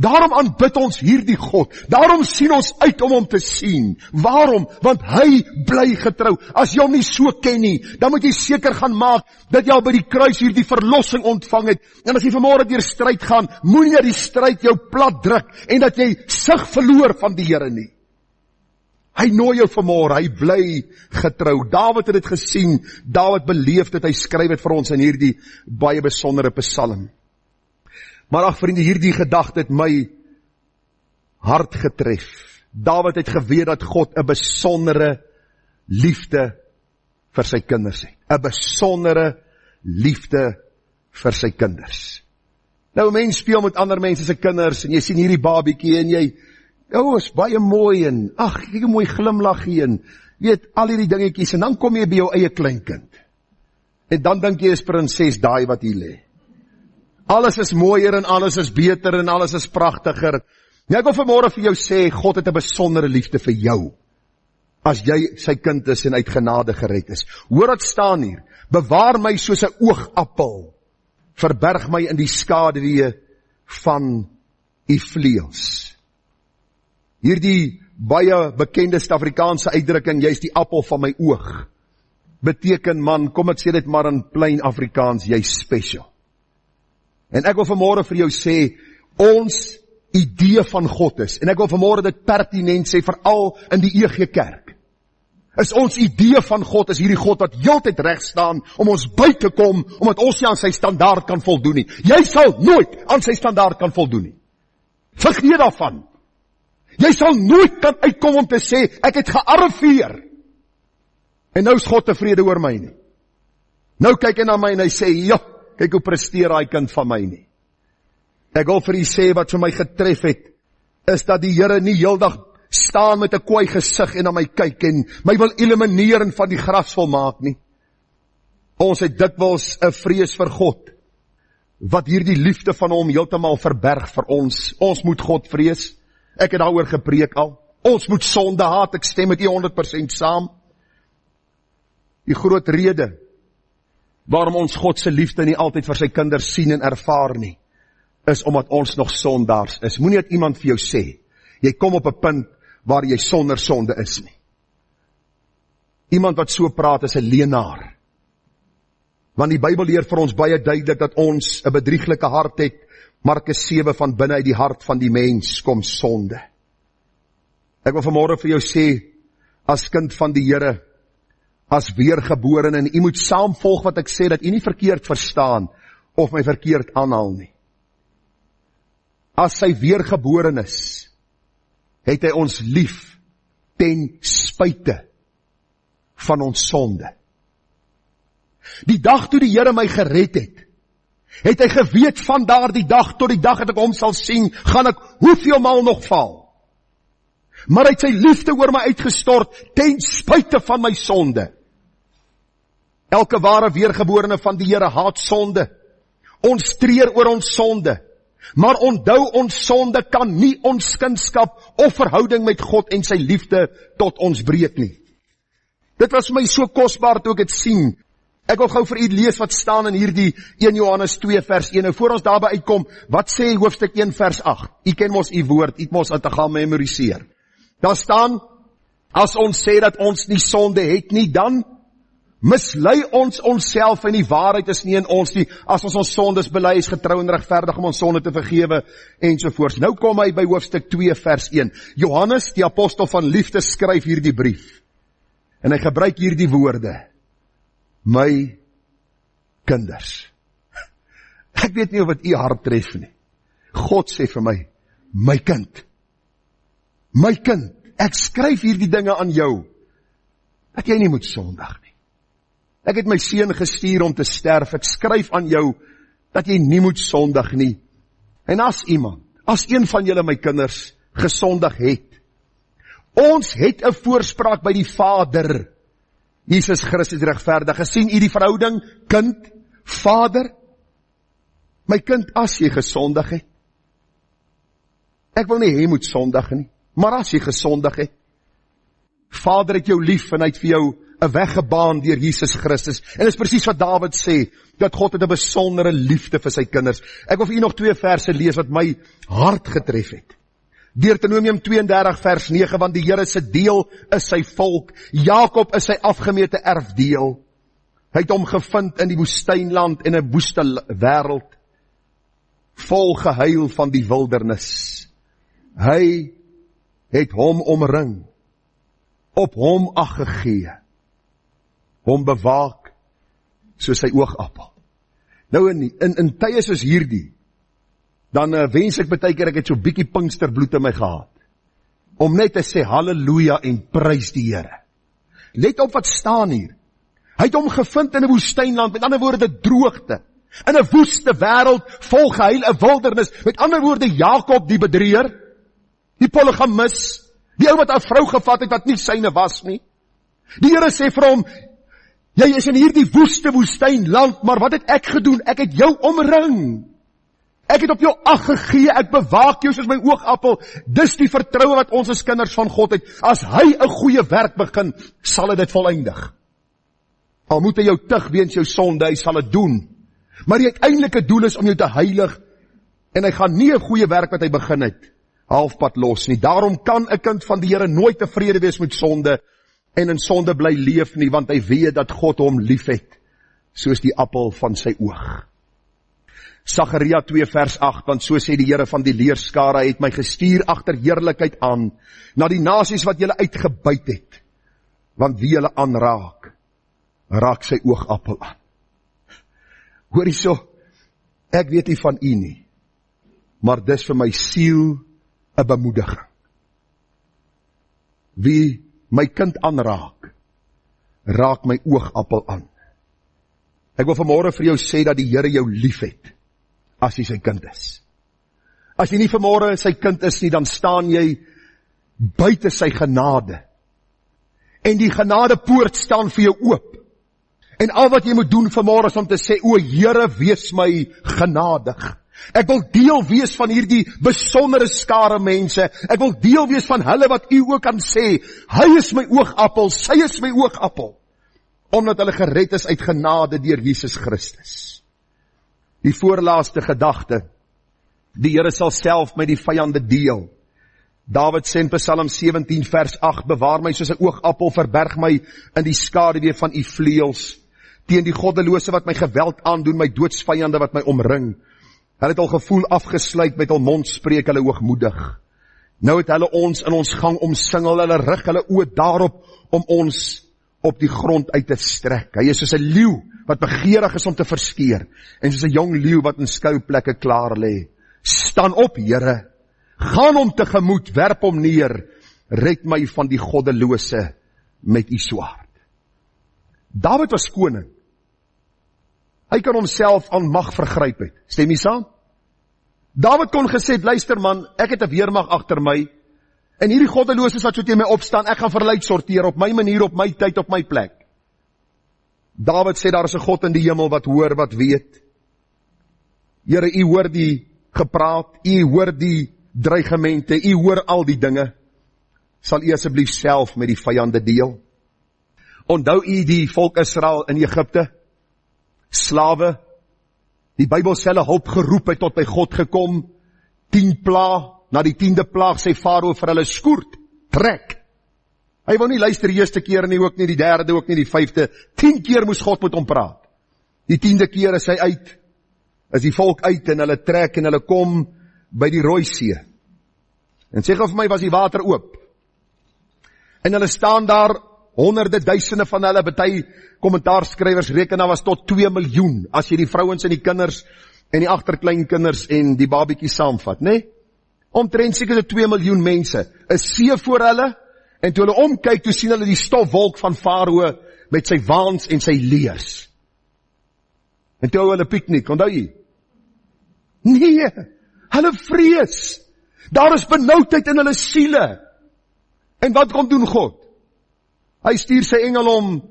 Daarom aanbid ons hierdie God. Daarom sien ons uit om hom te sien. Waarom? Want hy bly getrou. As jy hom nie so ken nie, dan moet jy seker gaan maak dat jy al by die kruis hierdie verlossing ontvang het. En as jy vanmôre deur stryd gaan, moenie dat die stryd jou plat druk en dat jy sig verloor van die Here nie. Hy nooi jou vanmôre, hy bly getrou. Dawid het dit gesien, Dawid beleef dit, hy skryf dit vir ons in hierdie baie besondere psalm. Maar ag vriende, hierdie gedagte het my hart getref. Dawid het geweet dat God 'n besondere liefde vir sy kinders het. 'n Besondere liefde vir sy kinders. Nou, 'n mens speel met ander mense se kinders en jy sien hierdie babietjie en jy, is baie mooi en kyk hoe mooi glimlaggie en weet al hierdie dingetjies en dan kom jy by jou eie kleinkind. En dan dink jy is prinses daai wat hier lê. Alles is mooier en alles is beter en alles is pragtiger. Nou ek wil vanmôre vir jou sê, God het 'n besondere liefde vir jou, as jy sy kind is en uit genade gered is. Hoor wat staan hier, bewaar my soos 'n oogappel, verberg my in die skaduwee van u vleuels. Hierdie baie bekende Suid-Afrikaanse uitdrukking, jy is die appel van my oog, beteken man, kom ek sê dit maar in plain Afrikaans, jy is special. En ek wil vanmôre vir jou sê, ons idee van God is, en ek wil vanmôre dit pertinent sê, veral in die EG Kerk, is ons idee van God, is hierdie God wat heeltyd reg staan, om ons by te kom, omdat ons nie aan sy standaard kan voldoen nie. Jy sal nooit aan sy standaard kan voldoen nie. Vergeet daarvan. Jy sal nooit kan uitkom om te sê, ek het gearriveer, en nou is God tevrede oor my nie. Nou kyk hy na my en hy sê, ja, kyk hoe presteer hy kind van my nie. Ek wil vir u sê, wat vir my getref het, is dat die Here nie heeldag staan met 'n kwaai gesig en na my kyk en my wil elimineer en van die gras vol maak nie. Ons het dikwels 'n vrees vir God, wat hierdie liefde van hom heeltemal verberg vir ons. Ons moet God vrees. Ek het daaroor gepreek al. Ons moet sonde haat, ek stem met u 100% saam. Die groot rede waarom ons God se liefde nie altyd vir sy kinders sien en ervaar nie, is omdat ons nog sondaars is. Moenie dat iemand vir jou sê, jy kom op 'n punt waar jy sonder sonde is nie. Iemand wat so praat is 'n leienaar. Want die Bybel leer vir ons baie duidelik dat ons 'n bedrieglike hart het. Markus 7, van binne uit die hart van die mens kom sonde. Ek wil vanmôre vir jou sê, as kind van die Here, as weergeborene, en u moet saamvolg wat ek sê, dat u nie verkeerd verstaan, of my verkeerd aanhaal nie. As sy weergeboren is, het hy ons lief, ten spyte van ons sonde. Die dag toe die Here my gered het hy geweet van daardie dag tot die dag dat ek hom sal sien, gaan ek hoeveel maal nog val. Maar hy het sy liefde oor my uitgestort, ten spyte van my sonde. Elke ware weergeborene van die Here haat sonde. Ons treur oor ons sonde. Maar onthou, ons sonde kan nie ons kindskap of verhouding met God en sy liefde tot ons breek nie. Dit was vir my so kosbaar toe ek het sien. Ek wil gou vir u lees wat staan in hierdie 1 Johannes 2 vers 1. Nou voor ons daarby uitkom, wat sê hoofstuk 1 vers 8? U ken mos u woord, u het mos te gaan memoriseer. Daar staan, as ons sê dat ons nie sonde het nie, dan mislei ons onsself en die waarheid is nie in ons nie. As ons sondes bely, is getrou en regverdig om ons sonde te vergewe ensovoorts. Nou kom hy by hoofstuk 2 vers 1. Johannes, die apostel van liefde, skryf hierdie brief. En hy gebruik hierdie woorde. My kinders. Ek weet nie of dit u hart tref nie. God sê vir my, my kind. My kind, ek skryf hierdie dinge aan jou, dat jy nie moet sondig nie. Ek het my seun gestuur om te sterf, ek skryf aan jou, dat jy nie moet sondig nie. En as iemand, as een van julle my kinders, gesondig het, ons het 'n voorspraak by die Vader, Jesus Christus regverdig. Gesien u die verhouding, kind, Vader, my kind, as jy gesondig het, ek wil nie jy moet sondig nie, maar as jy gesondig het, Vader het jou lief en hy het vir jou 'n weg gebaan deur Jesus Christus. En dit is presies wat Dawid sê, dat God het 'n besondere liefde vir sy kinders. Ek wil vir u nog 2 verse lees wat my hart getref het. Deuteronomium 32 vers 9, want die Here se deel is sy volk, Jakob is sy afgemete erfdeel. Hy het hom gevind in die woestynland en 'n woeste wêreld, vol gehuil van die wildernis. Hy het hom omring, op hom ag gegee, hom bewaak soos sy oogappel. Nou in tye soos hierdie, dan wens ek baie keer ek het so bietjie Pinksterbloed in my gehad, om net te sê halleluja en prys die Here. Let op wat staan hier. Hy het hom gevind in 'n woestynland, met ander woorde droogte, in 'n woeste wêreld, vol gehuil, 'n wildernis, met ander woorde Jakob die bedrieër, die polygamis, die ou wat 'n vrou gevat het wat nie syne was nie. Die Here sê vir hom, jy is in hierdie woeste woestynland, maar wat het ek gedoen? Ek het jou omring. Ek het op jou ag gegee, ek bewaak jou soos my oogappel. Dis die vertroue wat ons as kinders van God het. As hy 'n goeie werk begin, sal hy dit volëindig. Al moet hy jou tug weens jou sonde, hy sal dit doen. Maar die uiteindelike doel is om jou te heilig, en hy gaan nie 'n goeie werk wat hy begin het, halfpad los nie. Daarom kan 'n kind van die Here nooit tevrede wees met sonde, en in sonde bly leef nie, want hy weet dat God hom liefhet, soos die appel van sy oog. Sagaria 2 vers 8, want so sê die Here van die leerskare, hy het my gestuur agter heerlikheid aan, na die nasies wat julle uitgebuit het, want wie julle aanraak, raak sy oogappel aan. Hoor hierso, ek weet nie van u nie, maar dis vir my siel 'n bemoediging. Wie my kind aanraak, raak my oogappel aan. Ek wil vanmôre vir jou sê dat die Here jou liefhet, as jy sy kind is. As jy nie vanmôre sy kind is nie, dan staan jy buite sy genade. En die genadepoort staan vir jou oop. En al wat jy moet doen vanmôre is om te sê, o Here, wees my genadig. Ek wil deel wees van hierdie besondere skare mense. Ek wil deel wees van hulle wat u ook kan sê, hy is my oogappel, sy is my oogappel. Omdat hulle gered is uit genade deur Jesus Christus. Die voorlaaste gedagte, die Here sal self met die vyande deel. Dawid sê in Psalm 17 vers 8, bewaar my soos 'n oogappel, verberg my in die skaduwee van u vleuels. teen die goddelose wat my geweld aandoen, my doodsvijande wat my omring. Hulle het al gevoel afgesluit met hul mond spreek hulle hoogmoedig. Nou het hulle ons in ons gang omsingel, hulle rig hulle oë daarop om ons op die grond uit te strek. Hy is soos 'n leeu wat begeerig is om te verskeer, en soos 'n jong leeu wat in skuilplekke klaar lê. Staan op, Here, gaan hom tegemoet, werp hom neer, red my van die goddelose met u swaard. Dawid was koning. Hy kan homself aan mag vergryp het. Stem jy saam? Dawid kon gesê, luister man, ek het 'n weermag agter my, en hierdie goddeloses wat so teen my opstaan, ek gaan verluid sorteer op my manier, op my tyd, op my plek. Dawid sê, daar is 'n God in die hemel wat hoor, wat weet. Here, u hoor die gepraat, u hoor die dreigemente, u hoor al die dinge. Sal u asseblief self met die vyande deel? Onthou u die volk Israel in Egipte? Slawe, die Bybel sê hulle hulp geroep het tot by God gekom, 10 plaag, na die 10de plaag sê Farao vir hulle, skoort, trek. Hy wou nie luister die eerste keer nie, ook nie die derde, ook nie die 5de, 10 keer moes God met hom praat. Die 10de keer is hy uit, is die volk uit en hulle trek en hulle kom by die Rooi See. En sê gou vir my, was die water oop? En hulle staan daar, honderde, duisende van hulle, baie kommentaarskrywers reken daar was tot 2 miljoen, as jy die vrouens en die kinders, en die agterkleinkinders en die babiekies saamvat, nee? Omtrent seker 2 miljoen mense, 'n see voor hulle, en toe hulle omkyk, toe sien hulle die stofwolk van Farao, met sy waans en sy leers. En toe hulle piknik, onthou jy? Nee, hulle vrees, daar is benoudheid in hulle siele, en wat kom doen God? Hy stuur sy engel om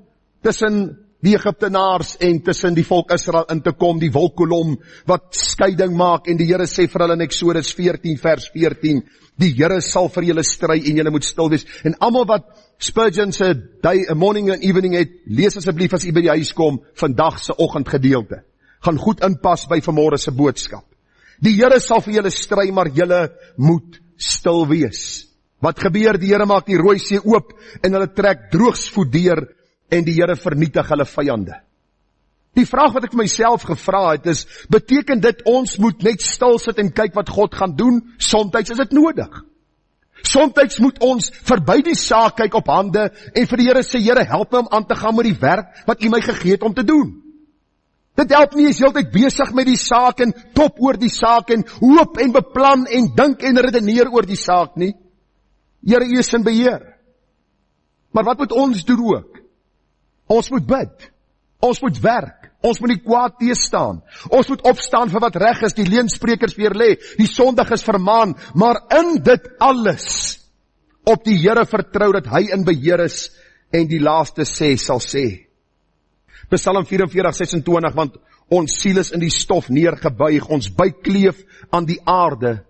tussen die Egiptenaars en tussen die volk Israel in te kom, die wolkkolom wat skeiding maak, en die Here sê vir hulle in Eksodus 14 vers 14, die Here sal vir julle stry en julle moet stil wees. En almal wat Spurgeon se morning and evening het, lees asseblief as u by die huis kom, vandag se oggendgedeelte. Gaan goed inpas by vanmôre se boodskap. Die Here sal vir julle stry, maar julle moet stil wees. Wat gebeur? Die Here maak die Rooi See oop en hulle trek droogsvoet deur en die Here vernietig hulle vyande. Die vraag wat ek vir myself gevra het is, beteken dit ons moet net stil sit en kyk wat God gaan doen? Somtyds is dit nodig. Somtyds moet ons verby die saak kyk op hande en vir die Here sê, Here, help my om aan te gaan met die werk wat u my gegee het om te doen. Dit help nie, jy is heeltyd besig met die saak en top oor die saak en hoop en beplan en dink en redeneer oor die saak nie. Here, u is in beheer. Maar wat moet ons doen ook? Ons moet bid. Ons moet werk. Ons moet nie kwaad teestaan. Ons moet opstaan vir wat reg is, die leensprekers weerlê, die sondiges vermaan, maar in dit alles op die Here vertrou dat hy in beheer is en die laaste sê sal sê. Psalm 44:26, want ons siel is in die stof neergebuig, ons buik kleef aan die aarde,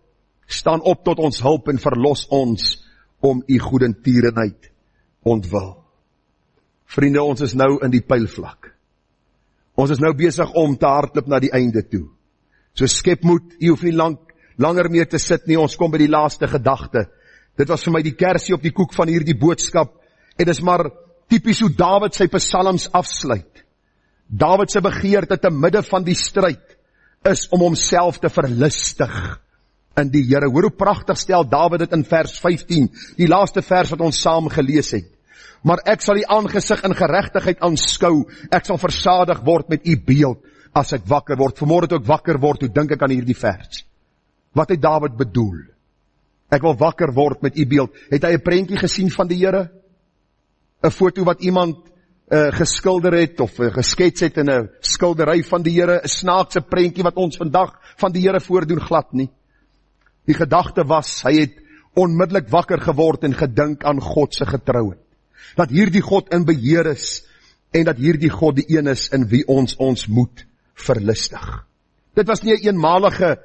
staan op tot ons hulp en verlos ons om u goedertierenheid ontwil. Vriende, ons is nou in die pylvlak. Ons is nou besig om te hardloop na die einde toe. So skep moed, u hoef nie langer meer te sit nie, ons kom by die laaste gedagte. Dit was vir my die kersie op die koek van hierdie boodskap, en dit is maar typies hoe Dawid sy psalms afsluit. Dawid se begeerte te midde van die stryd is om homself te verlustig in die Here. Hoor hoe pragtig stel Dawid dit in vers 15, die laaste vers wat ons saam gelees het. Maar ek sal die aangesig in geregtigheid aanskou, ek sal versadig word met u beeld, as ek wakker word. Vanmôre toe ek wakker word, toe dink ek aan hierdie vers. Wat het Dawid bedoel? Ek wil wakker word met u beeld. Het hy 'n prentjie gesien van die Here? 'n Foto wat iemand geskilder het, of geskets het in 'n skildery van die Here, 'n snaakse prentjie wat ons vandag van die Here voordoen, glad nie. Die gedagte was, hy het onmiddellik wakker geword en gedink aan God se getrouheid. Dat hierdie God in beheer is, en dat hierdie God die een is in wie ons moet verlustig. Dit was nie 'n eenmalige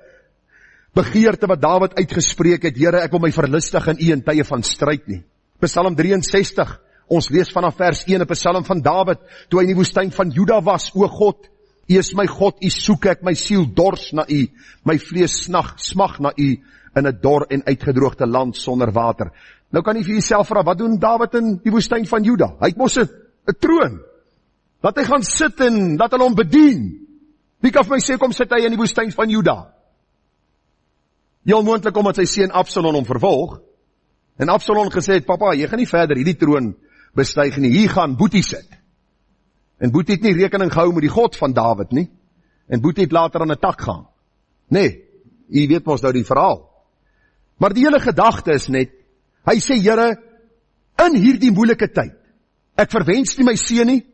begeerte wat Dawid uitgespreek het, Here, ek wil my verlustig in u in tye van stryd nie. Psalm 63, ons lees vanaf vers 1, 'n psalm van Dawid, toe hy in die woestyn van Juda was. O God, u is my God, u soek ek, my siel dors na u, my vlees smag na u, in 'n dor en uitgedroogde land sonder water. Nou kan jy vir jouself vra, wat doen Dawid in die woestyn van Juda? Hy het mos 'n troon. Laat hy gaan sit en laat hulle hom bedien. Wie kan vir my sê, kom sit hy in die woestyn van Juda? Heel moontlik omdat sy seun Absalom hom vervolg, en Absalom gesê het, papa, jy gaan nie verder hierdie troon bestyg nie, hier gaan Boetie sit. En Boetie het nie rekening gehou met die God van Dawid nie, en Boetie het later aan 'n tak gaan. Nee, jy weet mos nou die verhaal. Maar die hele gedagte is net, hy sê, Here, in hierdie moeilike tyd, ek verwens nie my seun nie,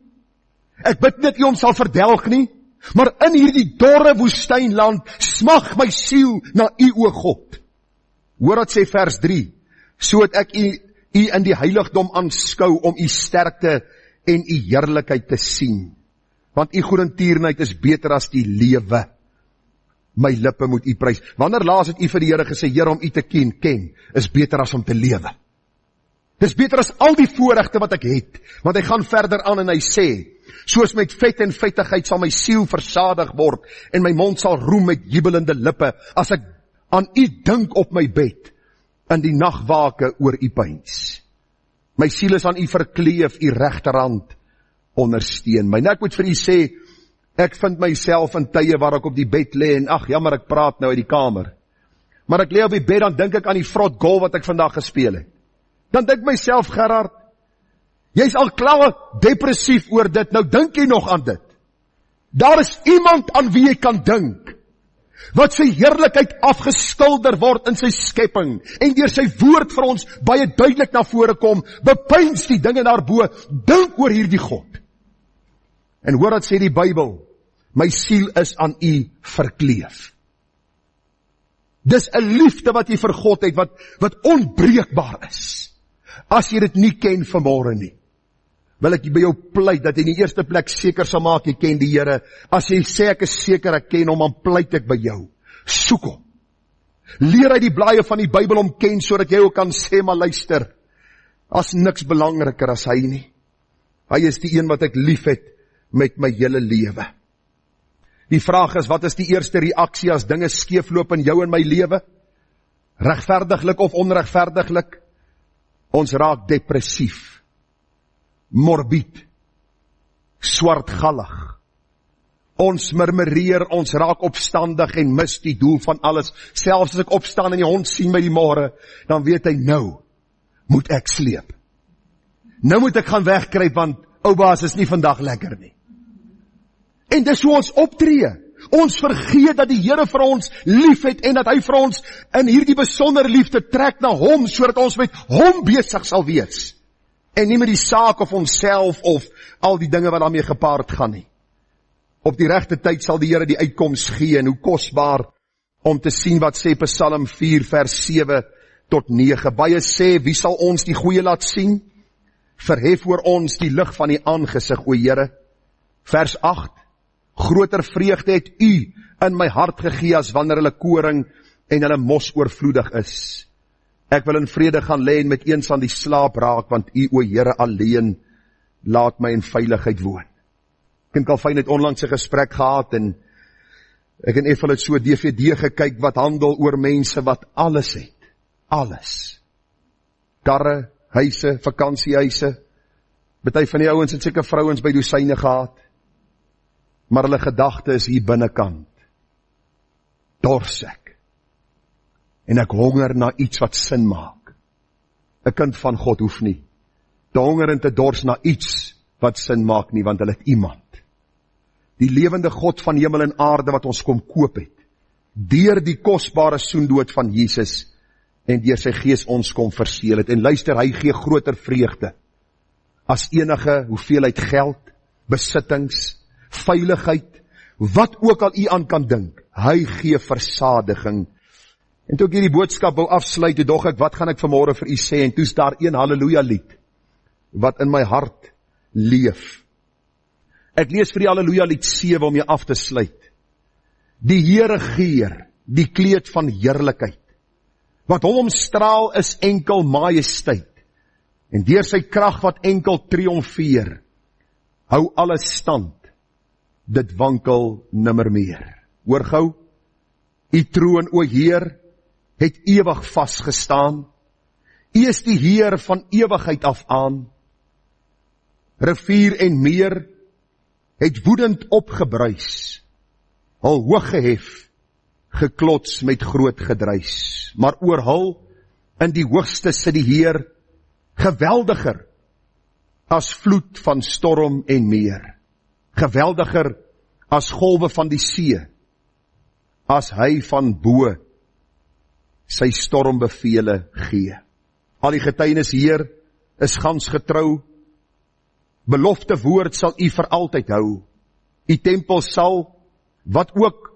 ek bid net U hom sal verdelg nie, maar in hierdie dorre woestynland smag my siel na U, o God. Hoor wat sê vers 3, so het ek U in die heiligdom aanskou om U sterkte en U heerlikheid te sien. Want U goedertierenheid is beter as die lewe. My lippe moet U prys. Wanneer laas het U vir die Here gesê, Here, om U te ken, is beter as om te lewe. Dis beter as al die voorregte wat ek het. Want hy gaan verder aan en hy sê, soos met vet en vettigheid sal my siel versadig word, en my mond sal roem met jubelende lippe, as ek aan U dink op my bed, in die nagwake oor U pyns. My siel is aan U verkleef, U regterhand ondersteun my. Nou ek moet vir U sê, ek vind myself in tye waar ek op die bed lê, en ag, jammer, ek praat nou uit die kamer. Maar ek lê op die bed, dan dink ek aan die vrot golf wat ek vandag gespeel het. Dan dink myself, Gerard, jy's al klaar depressief oor dit, nou dink jy nog aan dit. Daar is iemand aan wie jy kan dink, wat sy heerlikheid afgeskilder word in sy skepping, en deur sy woord vir ons baie duidelik na vore kom, bepeins die dinge daarbo, dink oor hierdie God. En hoor wat sê die Bybel, my siel is aan U verkleef. Dis 'n liefde wat jy vir God het, wat onbreekbaar is. As jy dit nie ken vanmôre nie, wil ek by jou pleit, dat jy in die eerste plek seker sal maak, jy ken die Here. As jy sê, ek is seker, ek ken hom, dan pleit ek by jou. Soek hom. Leer uit die blaaie van die Bybel om ken, sodat jy ook kan sê, maar luister, as niks belangriker as hy nie. Hy is die een wat ek lief het met my hele lewe. Die vraag is, wat is die eerste reaksie as dinge skeefloop in jou en my lewe? Regverdiglik of onregverdiglik? Ons raak depressief, morbied, swartgallig. Ons murmureer, ons raak opstandig en mis die doel van alles. Selfs as ek opstaan en die hond sien my die môre, dan weet hy, nou moet ek sleep. Nou moet ek gaan wegkruip, want ou baas is nie vandag lekker nie. En dis hoe ons optree. Ons vergeet dat die Here vir ons lief het en dat hy vir ons in hierdie besondere liefde trek na hom, sodat ons met hom besig sal wees. En nie met die saak of onsself of al die dinge wat daarmee gepaard gaan nie. Op die regte tyd sal die Here die uitkoms gee, en hoe kosbaar om te sien wat sê Psalm 4 vers 7 tot 9. Baie sê, wie sal ons die goeie laat sien? Verhef oor ons die lig van die aangesig, o Here. Vers 8, groter vreugde het U in my hart gegee as wanneer hulle koring en hulle mos oorvloedig is. Ek wil in vrede gaan lê en met eens aan die slaap raak, want U, o Here, alleen laat my in veiligheid woon. Kind Kalfyn het onlangs 'n gesprek gehad, en ek en Ethel het so DVD gekyk wat handel oor mense wat alles het. Alles. Karre, huise, vakansiehuise. Party van die ouens het seker vrouens by dosyne gehad. Maar hulle gedagte is hier binnekant. Dors ek. En ek honger na iets wat sin maak. 'n kind van God hoef nie te honger en te dors na iets wat sin maak nie, want hulle het iemand. Die lewende God van hemel en aarde wat ons kom koop het, deur die kosbare soendood van Jesus, en deur sy gees ons kom verseël het. En luister, hy gee groter vreugde as enige hoeveelheid geld, besittings, veiligheid, wat ook al u aan kan dink. Hy gee versadiging. En toe ek hierdie boodskap wou afsluit, toe dog ek, wat gaan ek vanmôre vir u sê? En toe's daar een halleluja lied wat in my hart leef. Ek lees vir die halleluja lied 7 om jou af te sluit. Die Here geur die kleed van heerlikheid. Wat hom omstraal is enkel majesteit. En deur sy krag wat enkel triomfeer, hou alles stand. Dit wankel nimmer meer. Hoor gou, u troon, o Heer, het ewig vasgestaan. U is die Heer van ewigheid af aan. Rivier en meer het woedend opgebruis, hul hoog gehef, geklots met groot gedruis. Maar oor hul, in die hoogste sit die Heer, geweldiger, as vloed van storm en meer, geweldiger, as golwe van die see, as hy van bo, sy stormbevele gee. Al die getuienis Heer, is gans getrou, belofte woord sal u vir altyd hou, u tempel sal, wat ook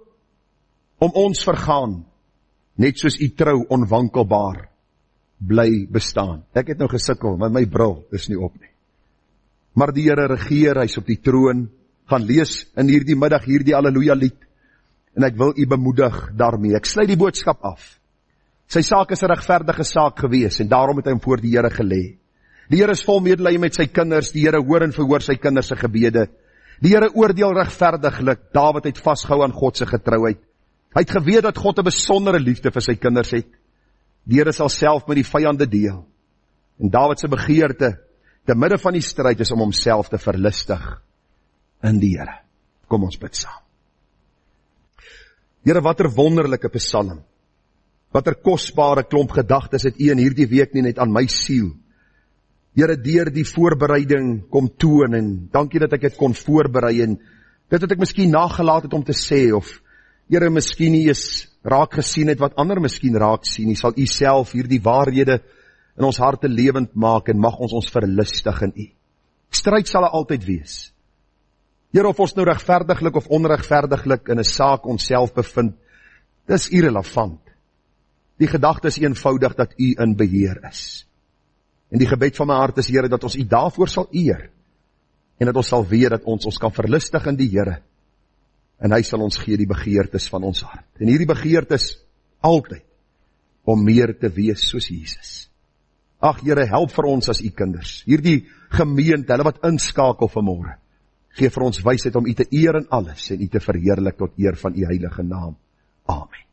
om ons vergaan, net soos u trou onwankelbaar, bly bestaan. Ek het nou gesukkel, maar my bril is nie op nie. Maar die Here regeer, hy is op die troon, gaan lees in hierdie middag, hierdie Alleluia lied, en ek wil u bemoedig daarmee. Ek sluit die boodskap af. Sy saak is 'n regverdige saak gewees, en daarom het hy hom voor die Here gelê. Die Here is vol medelee met sy kinders, die Here hoor en verhoor sy kinders se gebede. Die Here oordeel regverdiglik, Dawid het vasgehou aan God se getrouheid. Hy het geweet dat God 'n besondere liefde vir sy kinders het. Die Here sal self met die vyande deel. En Dawid se begeerte, te midde van die stryd, is om homself te verlustig in die Here. Kom ons bid saam. Here, wat 'n wonderlike psalm. Wat 'n kosbare klomp gedagtes het u in hierdie week nie net aan my siel. Here, deur die voorbereiding kom toon, en dankie dat ek dit kon voorberei, en dit wat ek miskien nagelaat het om te sê, of Here, miskien nie eens raak gesien het wat ander miskien raak sien nie, sal u self hierdie waarhede in ons harte lewend maak, en mag ons verlustig in u. Stryd sal altyd wees. Here, of ons nou regverdiglik of onregverdiglik in 'n saak onsself bevind, dis irrelevant. Die gedagte is eenvoudig dat u in beheer is. En die gebed van my hart is, Here, dat ons u daarvoor sal eer, en dat ons sal weet dat ons kan verlustig in die Here, en hy sal ons gee die begeertes van ons hart. En hierdie begeertes altyd om meer te wees soos Jesus. Ag Here, help vir ons as u kinders, hierdie gemeente, hulle wat inskakel vanmôre. Gee vir ons wysheid om u te eer in alles, en u te verheerlik tot eer van u heilige naam. Amen.